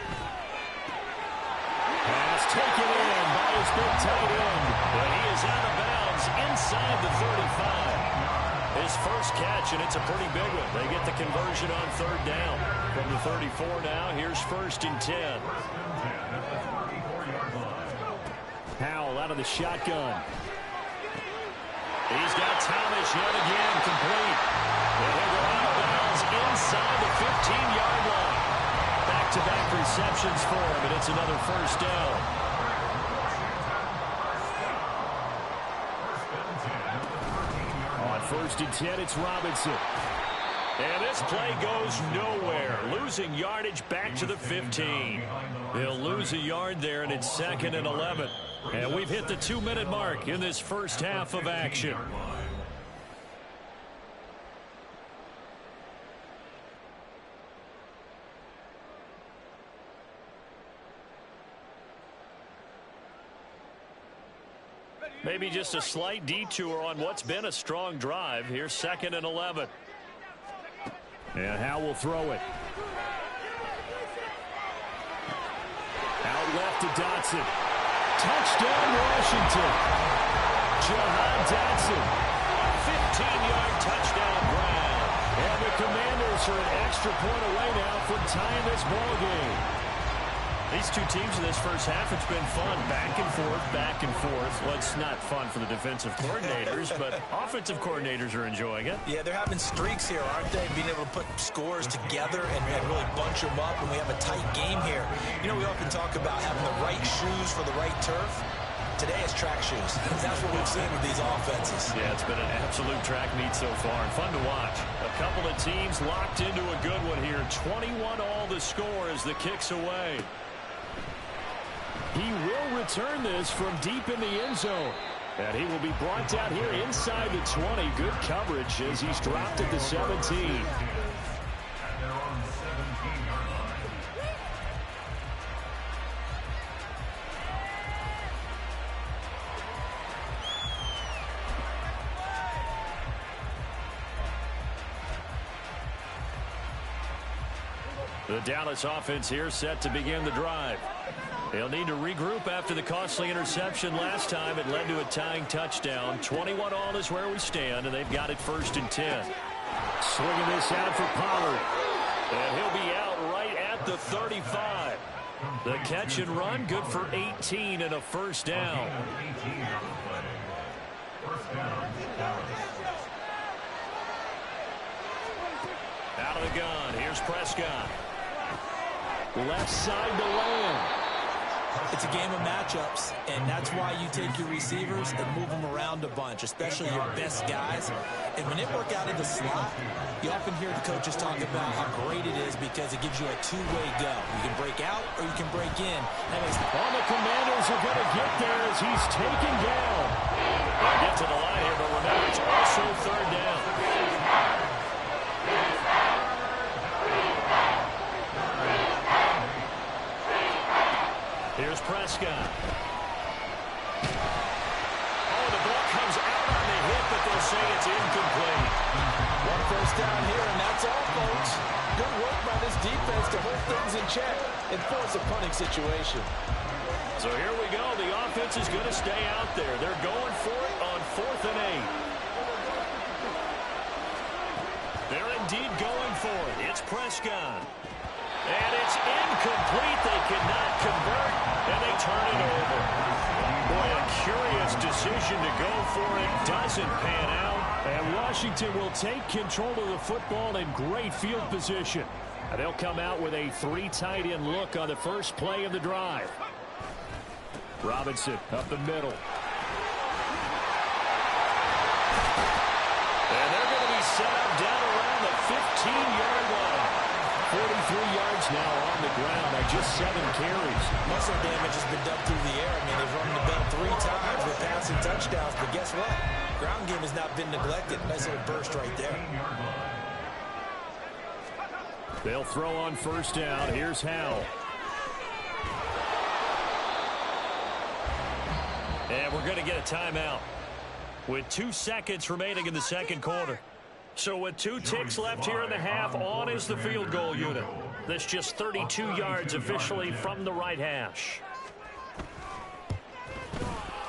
Pass taken in by his big tight end. But he is out of bounds inside the 35. His first catch, and it's a pretty big one. They get the conversion on 3rd down. From the 34 now, here's 1st and 10. Howell out of the shotgun. He's got Thomas yet again complete. And he'll go out of bounds inside the 15-yard line. Back-to-back receptions for him, and it's another 1st down. On 1st and 10, it's Robinson. And this play goes nowhere. Losing yardage back to the 15. They'll lose a yard there, and it's 2nd and 11. And we've hit the 2-minute mark in this first half of action. Maybe just a slight detour on what's been a strong drive. Here's 2nd and 11. And Howell will throw it. Out left to Dotson. Touchdown, Washington. Jahan Dotson. 15-yard touchdown grab. And the Commanders are an extra point away now from tying this ball game. These two teams in this first half, it's been fun. Back and forth, back and forth. Well, it's not fun for the defensive coordinators, but offensive coordinators are enjoying it.
Yeah, they're having streaks here, aren't they? Being able to put scores together and really bunch them up, and we have a tight game here. You know, we often talk about having the right shoes for the right turf. Today is track shoes. That's what we've seen with these offenses.
Yeah, it's been an absolute track meet so far, and fun to watch. A couple of teams locked into a good one here. 21 all the score as the kick's away. He will return this from deep in the end zone. And he will be brought down here inside the 20. Good coverage as he's dropped at the 17. The Dallas offense here set to begin the drive. They'll need to regroup after the costly interception last time. It led to a tying touchdown. 21 all is where we stand, and they've got it 1st and 10. Swinging this out for Pollard. And he'll be out right at the 35. The catch and run, good for 18 and a 1st down. Out of the gun, here's Prescott. Left side to Lamb.
It's a game of matchups, and that's why you take your receivers and move them around a bunch, especially your best guys. And when they work out in the slot, you often hear the coaches talk about how great it is because it gives you a two-way go. You can break out or you can break in. That makes
all the Commanders are going to get there as he's taken down. They'll get to the line here, but remember, it's also 3rd down. Here's Prescott. Oh, the ball comes out on the hit, but they'll say it's incomplete.
1 first down here, and that's all, folks. Good work by this defense to hold things in check and force a punting situation.
So here we go. The offense is going to stay out there. They're going for it on 4th and 8. They're indeed going for it. It's Prescott. And it's incomplete. They cannot convert, and they turn it over. Boy, a curious decision to go for it. Doesn't pan out.
And Washington will take control of the football in great field position. And they'll come out with a 3 tight end look on the first play of the drive. Robinson up the middle.
And they're going to be set up down around the 15-yard line.
43 yards now on the ground on just 7 carries.
Muscle damage has been done through the air. I mean, they've run the bell 3 times with passing touchdowns, but guess what? Ground game has not been neglected. Nice little burst right there.
They'll throw on first down. Here's Howell.
And we're going to get a timeout with 2 seconds remaining in the second quarter. So with 2 ticks left here in the half, on is the field goal unit. This just 32 yards officially from the right hash.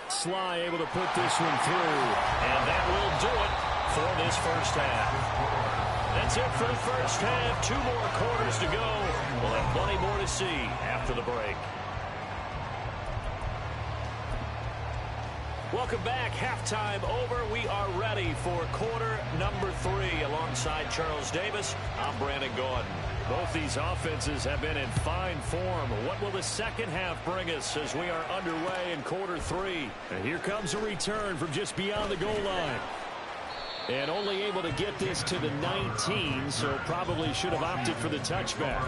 Sly able to put this one through.
And that will do it for this first half. That's it for the first half. 2 more quarters to go. We'll have plenty more to see after the break. Welcome back. Halftime over. We are ready for quarter number 3. Alongside Charles Davis, I'm Brandon Gordon.
Both these offenses have been in fine form. What will the second half bring us as we are underway in quarter 3? And here comes a return from just beyond the goal line. And only able to get this to the 19, so probably should have opted for the touchback.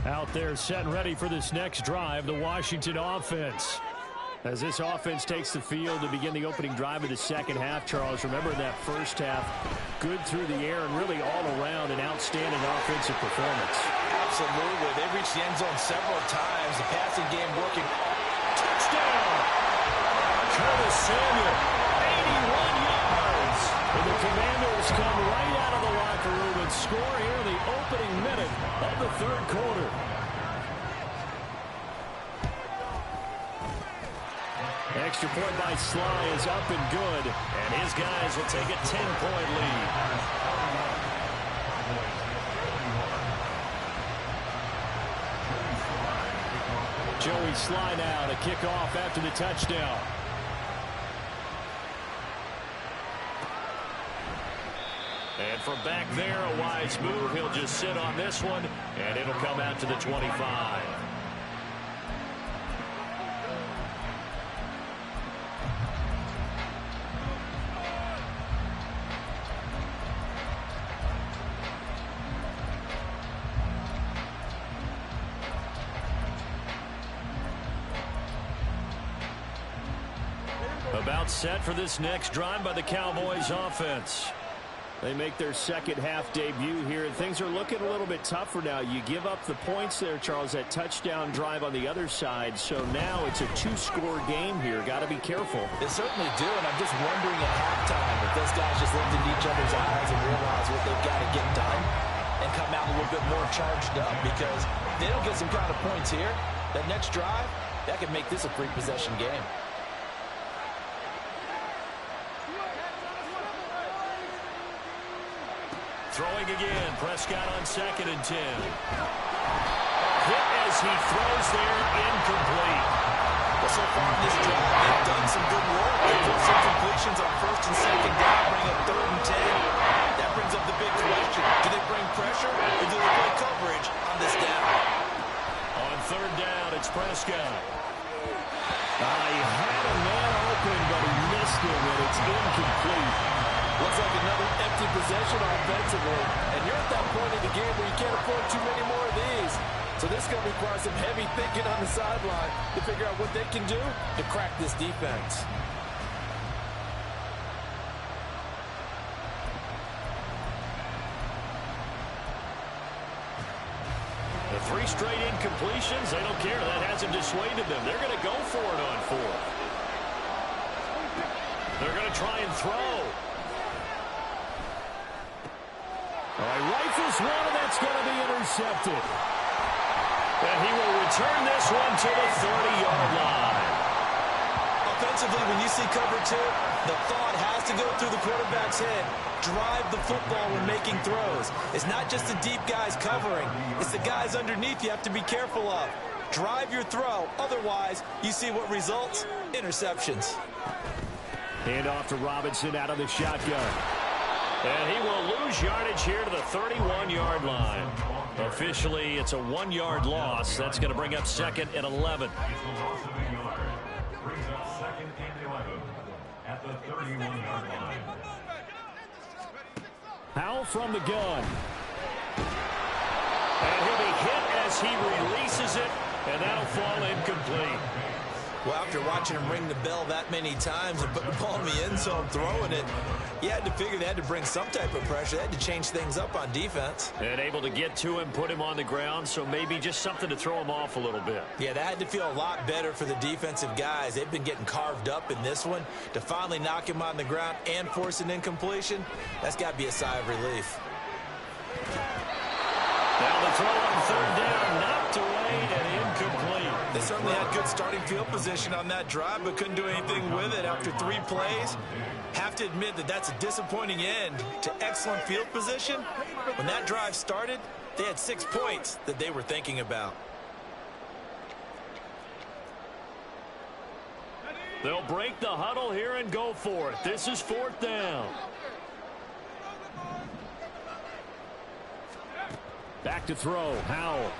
Out there set and ready for this next drive, the Washington offense. As this offense takes the field to begin the opening drive of the second half, Charles, remember that first half, good through the air and really all around an outstanding offensive performance.
Absolutely. They reached the end zone several times. The passing game working.
Touchdown! Curtis Samuel, 81 yards.
And the Commanders come right out of the locker room and score here in the opening minute of the third quarter. Extra point by Sly is up and good.
And his guys will take a 10-point lead.
Joey Sly now to kick off after the touchdown.
And from back there, a wise move. He'll just sit on this one, and it'll come out to the 25.
About set for this next drive by the Cowboys offense. They make their second half debut here, and things are looking a little bit tougher now. You give up the points there, Charles, that touchdown drive on the other side. So now it's a 2-score game here. Got to be careful.
They certainly do, and I'm just wondering at halftime if those guys just looked into each other's eyes and realize what they've got to get done and come out a little bit more charged up, because if they don't get some kind of points here, that next drive, that could make this a 3-possession game.
Throwing again, Prescott on 2nd and 10. Hit as he throws there, incomplete.
Well, so far in this drive, they've done some good work. They put some completions on 1st and 2nd down, bring up 3rd and 10. That brings up the big question. Do they bring pressure, or do they play coverage on this down?
On 3rd down, it's Prescott.
He had a man open, but he missed him, and it's incomplete.
Looks like another empty possession offensively. And you're at that point in the game where you can't afford too many more of these. So this is going to require some heavy thinking on the sideline to figure out what they can do to crack this defense.
The 3 straight incompletions, they don't care. That hasn't dissuaded them. They're going to go for it on 4th. They're going to try and throw.
Rifles one, and that's going to be intercepted.
And he will return this one to the 30-yard line.
I'll
Offensively, when you see cover two, the thought has to go through the quarterback's head. Drive the football when making throws. It's not just the deep guys covering. It's the guys underneath you have to be careful of. Drive your throw. Otherwise, you see what results? Interceptions.
Hand off to Robinson out of the shotgun. And he will lose yardage here to the 31-yard line. Officially, it's a 1-yard loss. That's going to bring up 2nd and 11.
Brings up 2nd and 11 at the 31-yard line.
Powell from the gun. And he'll be hit as he releases it, and that'll fall incomplete.
Well, after watching him ring the bell that many times and put the ball in the end zone, throwing it, you had to figure they had to bring some type of pressure. They had to change things up on defense.
And able to get to him, put him on the ground, so maybe just something to throw him off a little bit.
Yeah, that had to feel a lot better for the defensive guys. They've been getting carved up in this one. To finally knock him on the ground and force an incompletion, that's got to be a sigh of relief.
Now the throw on 3rd down, knocked away and incomplete.
They certainly had good starting field position on that drive, but couldn't do anything with it after 3 plays. Have to admit that that's a disappointing end to excellent field position. When that drive started, they had 6 points that they were thinking about.
They'll break the huddle here and go for it. This is 4th down. Back to throw, Howell.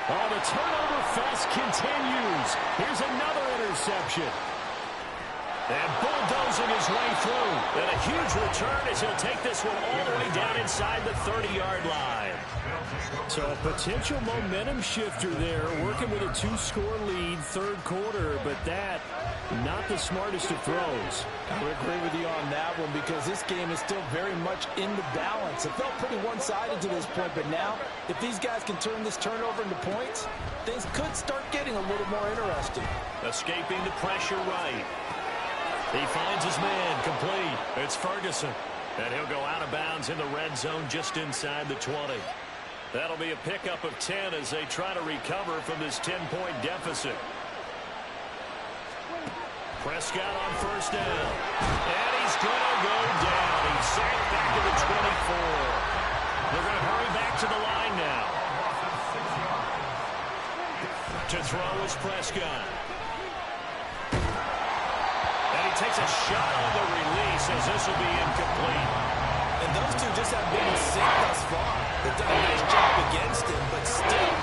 Oh, the turnover fest continues. Here's another interception. And bulldozing his way through. And a huge return as he'll take this one all the way down inside the 30-yard line. So a potential momentum shifter there, working with a 2-score lead, 3rd quarter, but that, not the smartest of throws.
I would agree with you on that one because this game is still very much in the balance. It felt pretty one-sided to this point, but now, if these guys can turn this turnover into points, things could start getting a little more interesting.
Escaping the pressure right. He finds his man, complete. It's Ferguson. And he'll go out of bounds in the red zone just inside the 20. That'll be a pickup of 10 as they try to recover from this 10-point deficit. Prescott on 1st down. And he's going to go down. He's sacked back to the 24. They're going to hurry back to the line now. To throw is Prescott. And he takes a shot on the release as this will be incomplete.
And those two just have been in sync thus far. They've done a nice job against him, but still,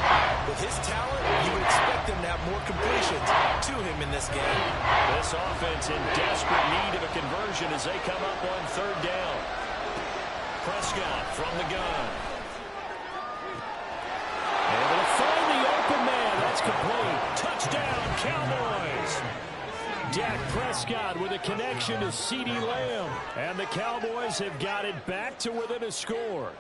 with his talent, you would expect him to have more completions to him in this game.
This offense in desperate need of a conversion as they come up on 3rd down. Prescott from the gun. Able to find the open man. That's complete. Touchdown, Cowboys. Dak Prescott with a connection to CeeDee Lamb. And the Cowboys have got it back to within a score.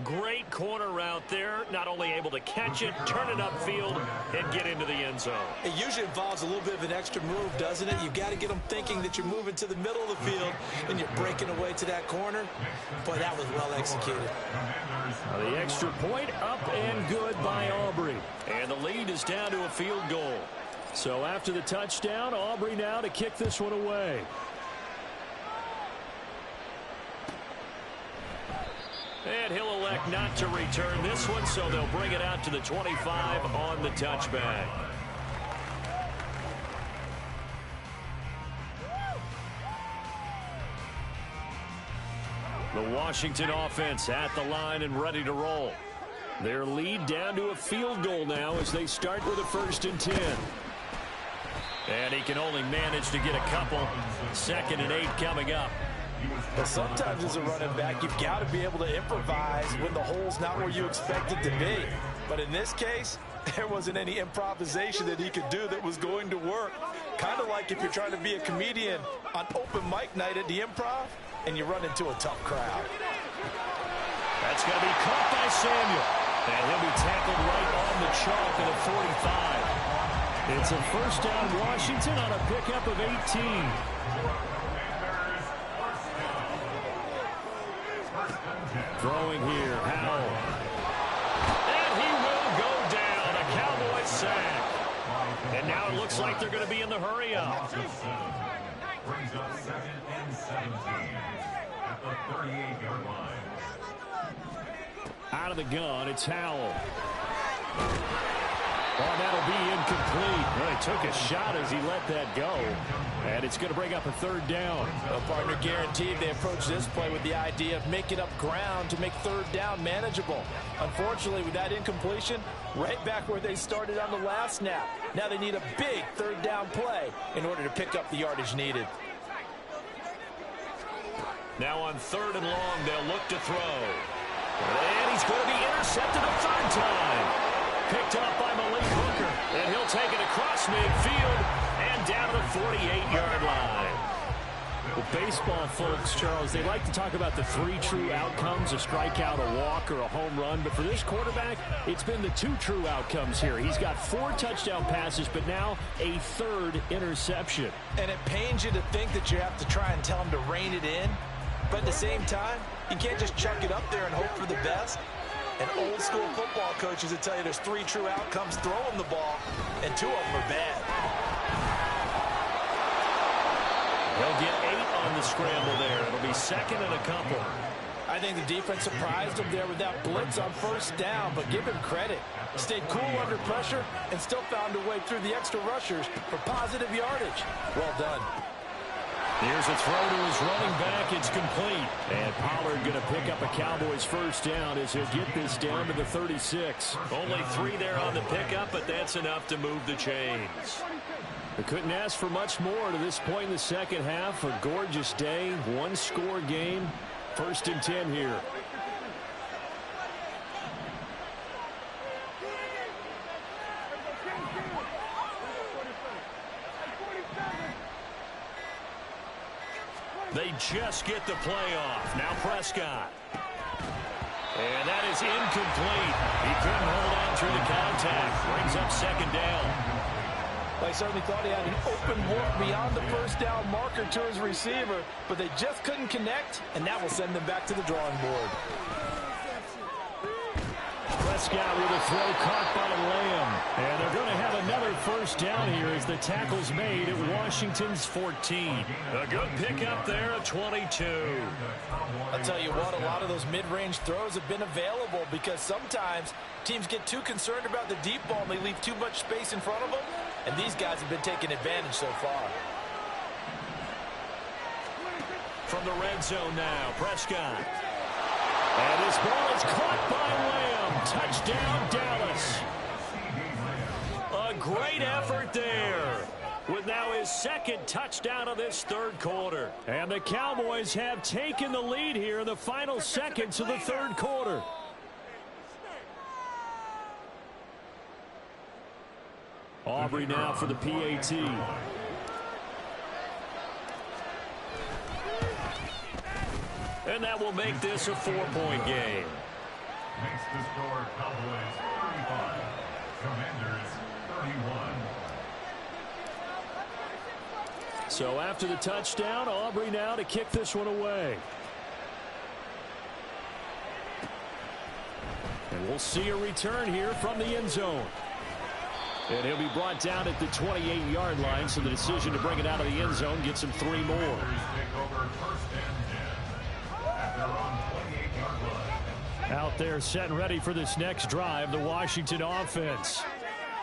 Great corner route there. Not only able to catch it, turn it upfield, and get into the end zone.
It usually involves a little bit of an extra move, doesn't it? You've got to get them thinking that you're moving to the middle of the field and you're breaking away to that corner. Boy, that was well executed.
The extra point up and good by Aubrey. And the lead is down to a field goal. So after the touchdown, Aubrey now to kick this one away. And he'll elect not to return this one, so they'll bring it out to the 25 on the touchback. The Washington offense at the line and ready to roll. Their lead down to a field goal now as they start with a 1st and 10. And he can only manage to get a couple. 2nd and 8 coming up.
But sometimes as a running back, you've got to be able to improvise when the hole's not where you expect it to be. But in this case, there wasn't any improvisation that he could do that was going to work. Kind of like if you're trying to be a comedian on open mic night at the Improv and you run into a tough crowd.
That's going to be caught by Samuel. And he'll be tackled right on the chalk at a 45. It's a 1st down Washington on a pickup of 18. Throwing here, Howell. And he will go down. A Cowboy sack.
And now it looks like they're going to be in the hurry up.
Brings up 2nd and 17 at the 38-yard line.
Out of the gun, it's Howell. Oh, that'll be incomplete. Well, he took a shot as he let that go. And it's going to bring up a 3rd down.
Well, partner, guaranteed they approach this play with the idea of making up ground to make 3rd down manageable. Unfortunately, with that incompletion, right back where they started on the last snap. Now they need a big 3rd down play in order to pick up the yardage needed.
Now on 3rd and long, they'll look to throw. And he's going to be intercepted a 3rd time. Picked up by Malik Hooker. And he'll take it across midfield and down to the 48-yard line.
Well, baseball folks, Charles, they like to talk about the 3 true outcomes, a strikeout, a walk, or a home run. But for this quarterback, it's been the 2 true outcomes here. He's got 4 touchdown passes, but now a 3rd interception.
And it pains you to think that you have to try and tell him to rein it in. But at the same time, you can't just chuck it up there and hope for the best. And old school football coaches will tell you there's 3 true outcomes throwing the ball, and 2 of them are bad.
They'll get 8 on the scramble there. It'll be 2nd and a couple.
I think the defense surprised him there with that blitz on 1st down, but give him credit. Stayed cool under pressure and still found a way through the extra rushers for positive yardage. Well done.
Here's a throw to his running back. It's complete. And Pollard going to pick up a Cowboys 1st down as he'll get this down to the 36.
Only 3 there on the pickup, but that's enough to move the chains.
They couldn't ask for much more to this point in the 2nd half. A gorgeous day, 1-score game. 1st and 10 here.
They just get the play off. Now Prescott. And that is incomplete. He couldn't hold on through the contact. Brings up 2nd down.
They certainly thought he had an open look beyond the 1st down marker to his receiver, but they just couldn't connect, and that will send them back to the drawing board.
Prescott with a throw caught by Lamb. And they're going to have another 1st down here as the tackle's made at Washington's 14.
A good pickup there at 22.
I'll tell you what, a lot of those mid-range throws have been available because sometimes teams get too concerned about the deep ball and they leave too much space in front of them, and these guys have been taking advantage so far.
From the red zone now, Prescott.
And this ball is caught by Lamb. Touchdown, Dallas.
A great effort there. With now his 2nd touchdown of this 3rd quarter.
And the Cowboys have taken the lead here in the final seconds of the 3rd quarter. Aubrey now for the PAT.
And that will make this a 4-point game.
Makes the score Cowboys 35, Commanders 31.
So after the touchdown, Aubrey now to kick this one away. And we'll see a return here from the end zone. And he'll be brought down at the 28-yard line, so the decision to bring it out of the end zone gets him 3 more.
Take over 1st and 10 at their own 28-yard line.
Out there set and ready for this next drive, the Washington offense.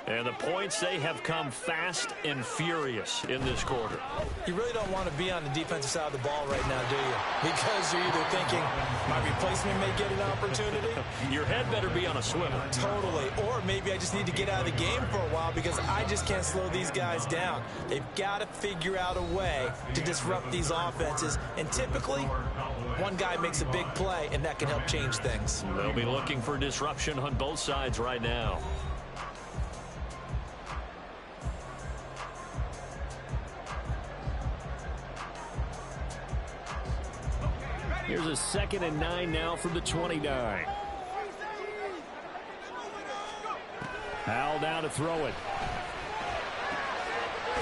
And the points, they have come fast and furious in this quarter.
You really don't want to be on the defensive side of the ball right now, do you? Because you're either thinking, my replacement may get an opportunity.
Your head better be on a swivel.
Totally. Or maybe I just need to get out of the game for a while because I just can't slow these guys down. They've got to figure out a way to disrupt these offenses. And typically, one guy makes a big play, and that can help change things.
They'll be looking for disruption on both sides right now.
Here's a 2nd and 9 now from the 29. Howell down to throw it.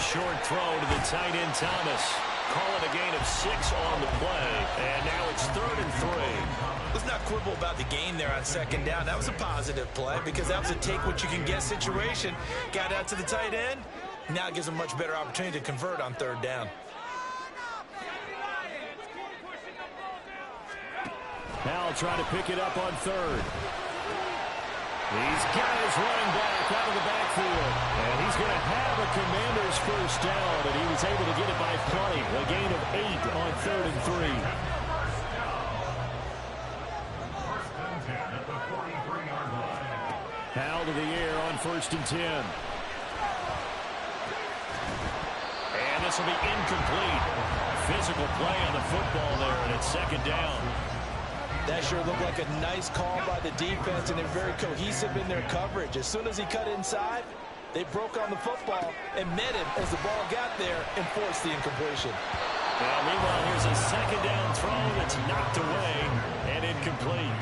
Short throw to the tight end Thomas. Call it a gain of 6 on the play. And now it's 3rd and 3.
Let's not quibble about the gain there on second down. That was a positive play because that was a take-what-you-can-get situation. Got out to the tight end. Now it gives them a much better opportunity to convert on third down.
Howell trying to pick it up on third. He's got his running back out of the backfield. And he's going to have a Commander's first down, and he was able to get it by plenty. A gain of 8 on 3rd and 3. Howell to the air on 1st and 10. And this will be incomplete. Physical play on the football there, and it's 2nd down.
That sure looked like a nice call by the defense, and they're very cohesive in their coverage. As soon as he cut inside, they broke on the football and met him as the ball got there and forced the incompletion.
Now, meanwhile, here's a 2nd down throw that's knocked away and incomplete.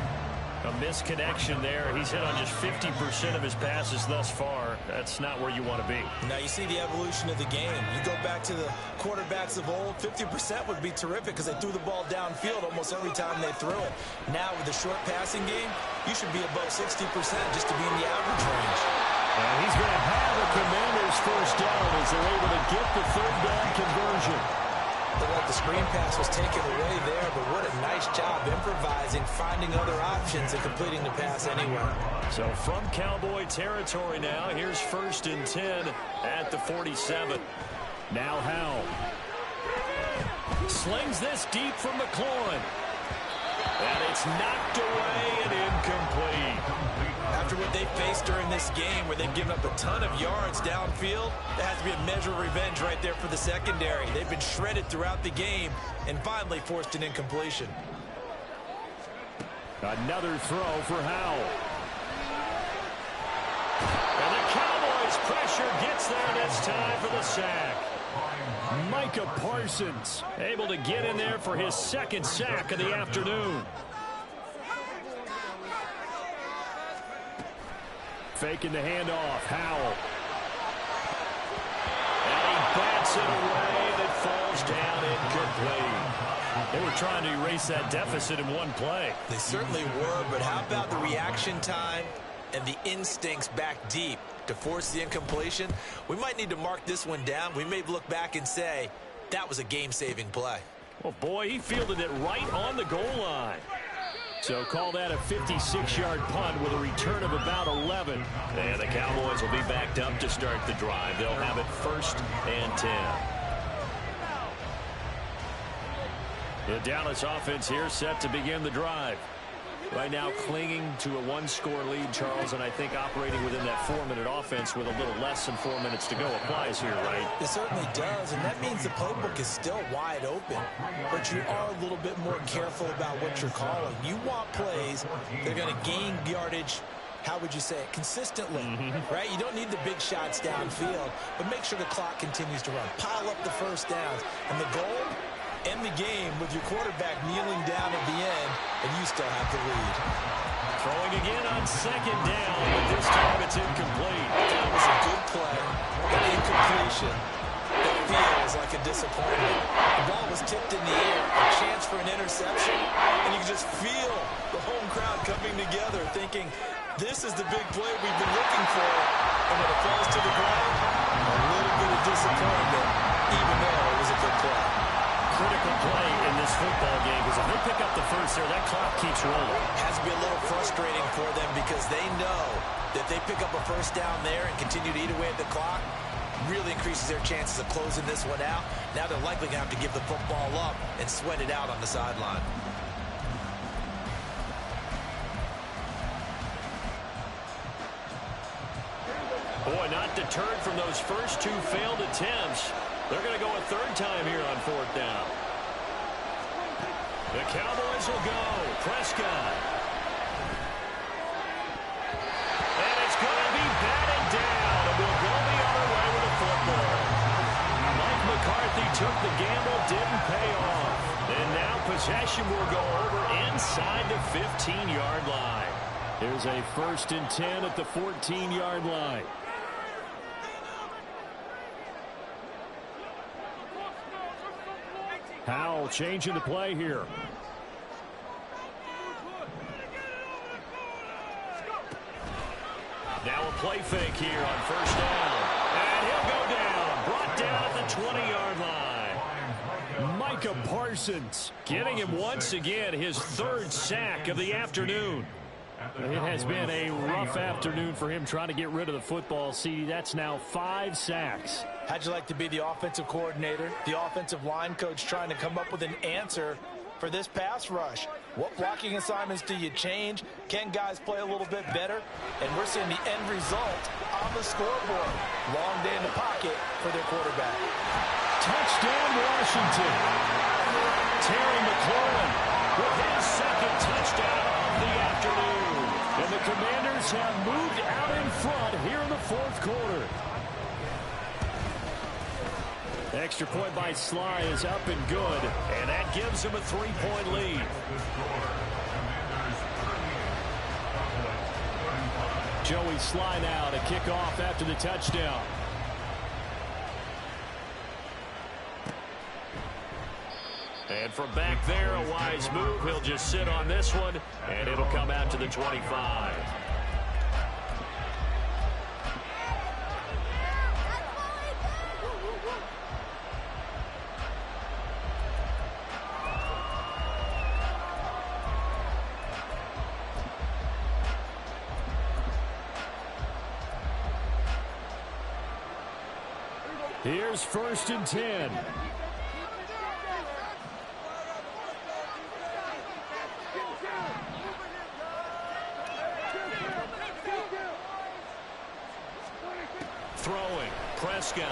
A misconnection there. He's hit on just 50% of his passes thus far. That's not where you want to be.
Now you see the evolution of the game. You go back to the quarterbacks of old, 50% would be terrific because they threw the ball downfield almost every time they threw it. Now with the short passing game, you should be above 60% just to be in the average range.
And he's going to have a Commander's first down as they're able to get the 3rd down conversion.
Looked like the screen pass was taken away there, but what a nice job improvising, finding other options, and completing the pass anyway.
So from Cowboy territory now, here's 1st and 10 at the 47. Now Howell slings this deep from McLaurin. And it's knocked away and incomplete.
After what they faced during this game where they've given up a ton of yards downfield, that has to be a measure of revenge right there for the secondary. They've been shredded throughout the game and finally forced an incompletion.
Another throw for Howell. And the Cowboys' pressure gets there this time for the sack. Micah Parsons able to get in there for his 2nd sack of the afternoon. Faking the handoff, Howell. And he bats it away that falls down incomplete. They were trying to erase that deficit in one play.
They certainly were, but how about the reaction time and the instincts back deep to force the incompletion? We might need to mark this one down. We may look back and say that was a game-saving play.
Well, boy, he fielded it right on the goal line. So call that a 56-yard punt with a return of about 11. And the Cowboys will be backed up to start the drive. They'll have it 1st and 10. The Dallas offense here set to begin the drive. Right now clinging to a 1-score lead, Charles, and I think operating within that 4-minute offense with a little less than 4 minutes to go applies here, right?
It certainly does, and that means the playbook is still wide open, but you are a little bit more careful about what you're calling. You want plays that are going to gain yardage, how would you say it, consistently, right? You don't need the big shots downfield, but make sure the clock continues to run. Pile up the first downs, and the goal, end the game with your quarterback kneeling down at the end, and you still have the lead.
Throwing again on 2nd down, but this time it's incomplete.
That was a good play, an incompletion that feels like a disappointment. The ball was tipped in the air, a chance for an interception, and you can just feel the home crowd coming together thinking, this is the big play we've been looking for, and when it falls to the ground, a little bit of disappointment, even though it was a good play.
Critical play in this football game because if they pick up the first there, that clock keeps rolling.
Has to be a little frustrating for them because they know that they pick up a first down there and continue to eat away at the clock, really increases their chances of closing this one out. Now they're likely going to have to give the football up and sweat it out on the sideline.
Boy, not deterred from those first 2 failed attempts. They're going to go a 3rd time here on 4th down. The Cowboys will go. Prescott. And it's going to be batted down. And we'll go the other way with the football. Mike McCarthy took the gamble, didn't pay off. And now possession will go over inside the 15-yard line. Here's a 1st and 10 at the 14-yard line. Howell changing the play here.
play fake here on first down. And he'll go down. Brought down at the 20-yard line. Micah Parsons getting him once again his third sack of the afternoon. It has been a rough afternoon for him trying to get rid of the football. See, that's now 5 sacks.
How'd you like to be the offensive coordinator, the offensive line coach trying to come up with an answer for this pass rush? What blocking assignments do you change? Can guys play a little bit better? And we're seeing the end result on the scoreboard. Long day in the pocket for their quarterback.
Touchdown, Washington. Terry McLaurin with his second touchdown of the afternoon. And the Commanders have moved out in front here in the fourth quarter. Extra point by Sly is up and good, and that gives him a 3-point lead. Joey Sly now to kick off after the touchdown. And from back there, a wise move. He'll just sit on this one, and it'll come out to the 25. Here's 1st and 10. Throwing, Prescott.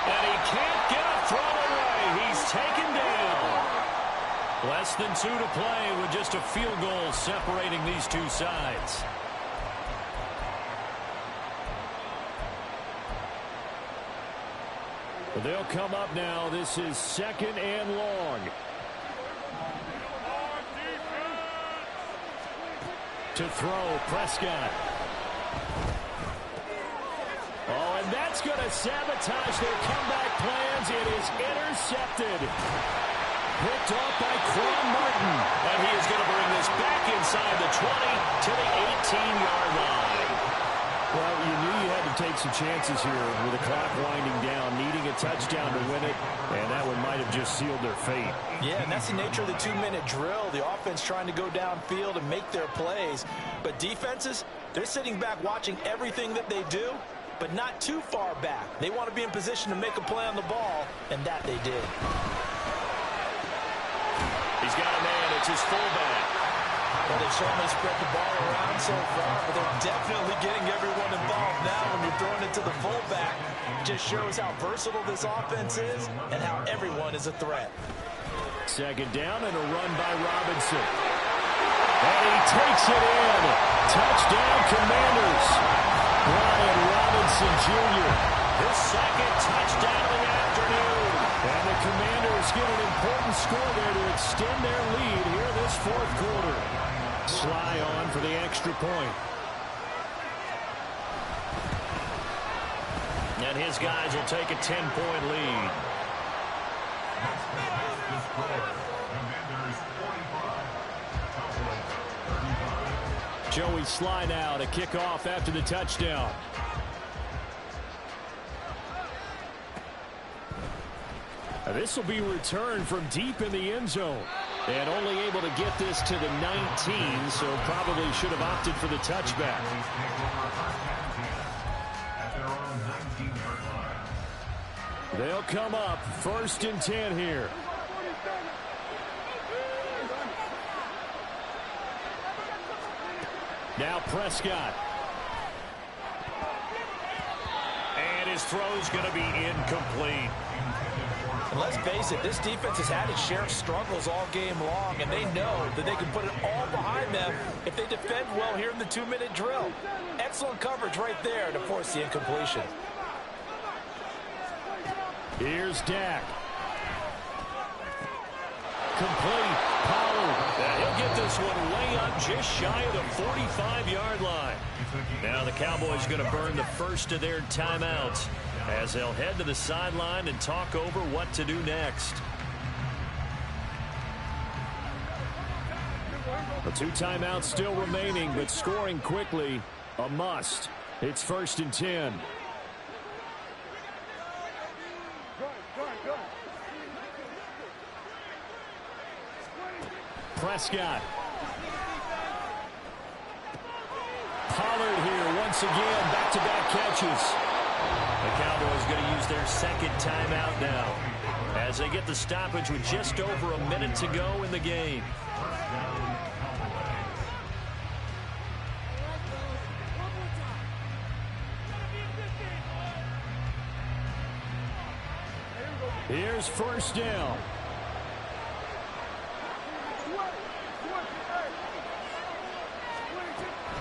And he can't get a throw away. He's taken down. Less than 2 to play with just a field goal separating these two sides. But they'll come up now. This is 2nd and long. To throw, Prescott. Oh, and that's going to sabotage their comeback plans. It is intercepted. Picked off by Quan Martin. And he is going to bring this back inside the 20 to the 18-yard line. Well, you knew you had to take some chances here with the clock winding down, needing a touchdown to win it, and that one might have just sealed their fate.
Yeah, and that's the nature of the 2-minute drill. The offense trying to go downfield and make their plays. But defenses, they're sitting back watching everything that they do, but not too far back. They want to be in position to make a play on the ball, and that they did.
He's got a man. It's his fullback.
Well, they've certainly spread the ball around so far, but they're definitely getting everyone involved now when you're throwing it to the fullback. Just shows how versatile this offense is and how everyone is a threat.
2nd down and a run by Robinson. And he takes it in. Touchdown, Commanders. Brian Robinson Jr. His 2nd touchdown of the afternoon. And the Commanders get an important score there to extend their lead here this fourth quarter. Sly on for the extra point. And his guys will take a 10-point lead. Joey Sly now to kick off after the touchdown. This will be returned from deep in the end zone. And only able to get this to the 19, so probably should have opted for the touchback. They'll come up 1st and 10 here. Now Prescott. And his throw's going to be incomplete.
And let's face it, this defense has had its share of struggles all game long, and they know that they can put it all behind them if they defend well here in the 2-minute drill. Excellent coverage right there to force the incompletion.
Here's Dak. Complete. Pollard. He'll get this one way up just shy of the 45-yard line. Now the Cowboys going to burn the first of their timeouts as they'll head to the sideline and talk over what to do next. The 2 timeouts still remaining, but scoring quickly, a must. It's 1st and 10. Prescott. Pollard here once again, back-to-back catches.
The Cowboys going to use their 2nd timeout now as they get the stoppage with just over a minute to go in the game.
Here's 1st down.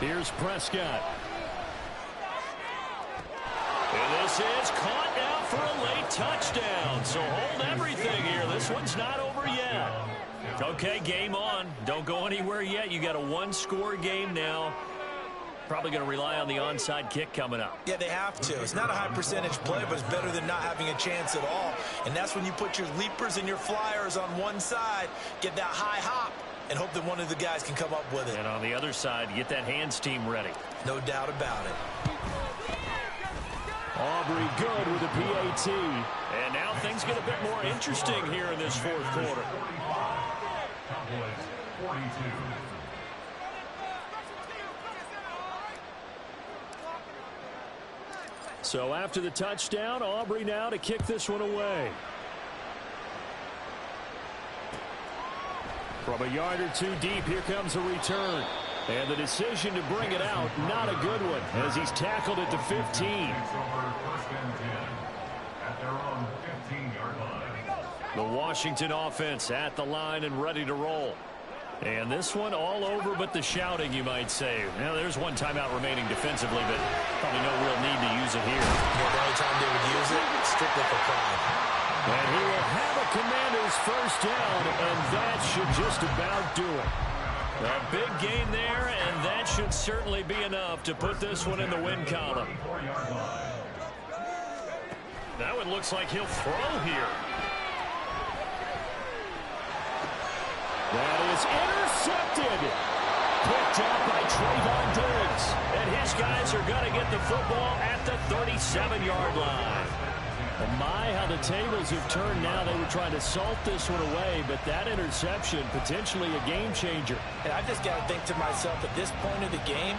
Here's Prescott.
And this is caught now for a late touchdown. So hold everything here. This one's not over yet. Okay, game on. Don't go anywhere yet. You got a 1-score game now. Probably going to rely on the onside kick coming up.
Yeah, they have to. It's not a high percentage play, but it's better than not having a chance at all. And that's when you put your leapers and your flyers on one side, get that high hop, and hope that one of the guys can come up with it.
And on the other side, get that hands team ready.
No doubt about it.
Aubrey good with a PAT.
And now things get a bit more interesting here in this 4th quarter.
Cowboys 42.
So after the touchdown, Aubrey now to kick this one away. From a yard or 2 deep, here comes a return. And the decision to bring it out, not a good one, as he's tackled at the 15.
Takes over 1st and 10 at their own 15-yard line.
The Washington offense at the line and ready to roll. And this one all over but the shouting, you might say. Now, there's 1 timeout remaining defensively, but probably no real need to use it here.
Yeah, the only time they would use it, strictly for pride.
And he will have a Commanders 1st down, and that should just about do it.
A big gain there, and that should certainly be enough to put this one in the win column. That one looks like he'll throw here.
That is intercepted. Picked up by Trayvon Diggs. And his guys are going to get the football at the 37-yard line. Well, my, how the tables have turned now. They were trying to salt this one away, but that interception, potentially a game changer.
And I just got to think to myself, at this point of the game,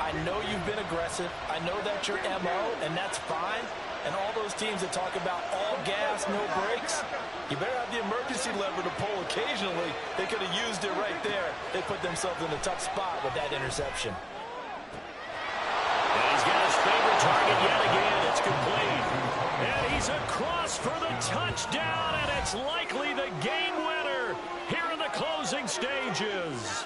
I know you've been aggressive. I know that's your MO, and that's fine. And all those teams that talk about all gas, no brakes, you better have the emergency lever to pull occasionally. They could have used it right there. They put themselves in a tough spot with that interception.
And he's got his favorite target yet again. It's complete. And he's across for the touchdown, and it's likely the game winner here in the closing stages.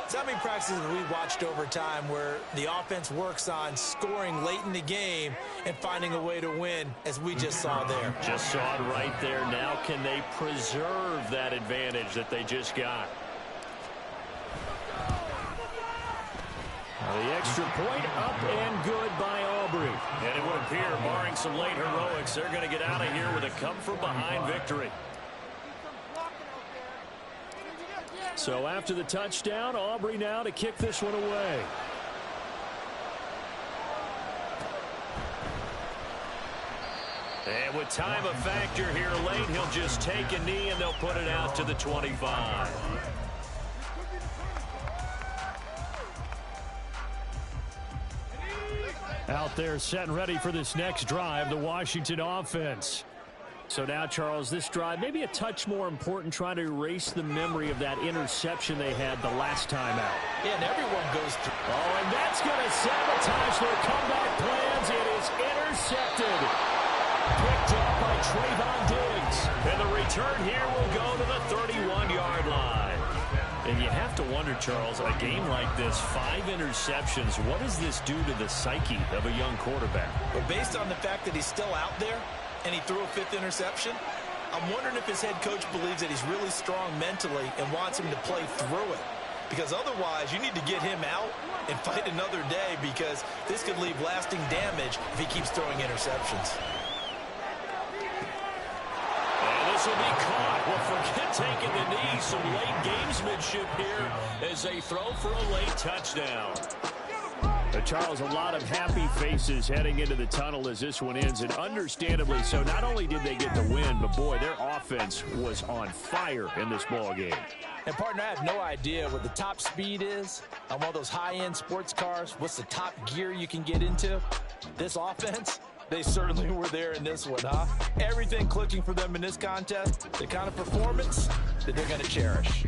So how many practices have we watched over time where the offense works on scoring late in the game and finding a way to win, as we just saw there?
Just saw it right there. Now can they preserve that advantage that they just got?
The extra point up and good by Aubrey.
And it would appear, barring some late heroics, they're going to get out of here with a come-from-behind victory.
So after the touchdown, Aubrey now to kick this one away.
And with time a factor here late, he'll just take a knee and they'll put it out to the 25.
Out there set and ready for this next drive, the Washington offense. So now, Charles, this drive maybe a touch more important, trying to erase the memory of that interception they had the last time out.
Yeah, and everyone goes through.
Oh, and that's going to sabotage their comeback plans. It is intercepted. Picked up by Trayvon Diggs.
And the return here will go to the 31-yard line.
And you have to wonder, Charles, a game like this, 5 interceptions, what does this do to the psyche of a young quarterback?
But based on the fact that he's still out there and he threw a 5th interception, I'm wondering if his head coach believes that he's really strong mentally and wants him to play through it. Because otherwise, you need to get him out and fight another day, because this could leave lasting damage if he keeps throwing interceptions.
And this will be caught. Well, forget taking the knee. Some late gamesmanship here as they throw for a late touchdown.
Charles, a lot of happy faces heading into the tunnel as this one ends, and understandably so. Not only did they get the win, but, boy, their offense was on fire in this ball game.
And, partner, I have no idea what the top speed is on one of those high-end sports cars. What's the top gear you can get into? This offense, they certainly were there in this one, huh? Everything clicking for them in this contest, the kind of performance that they're going to cherish.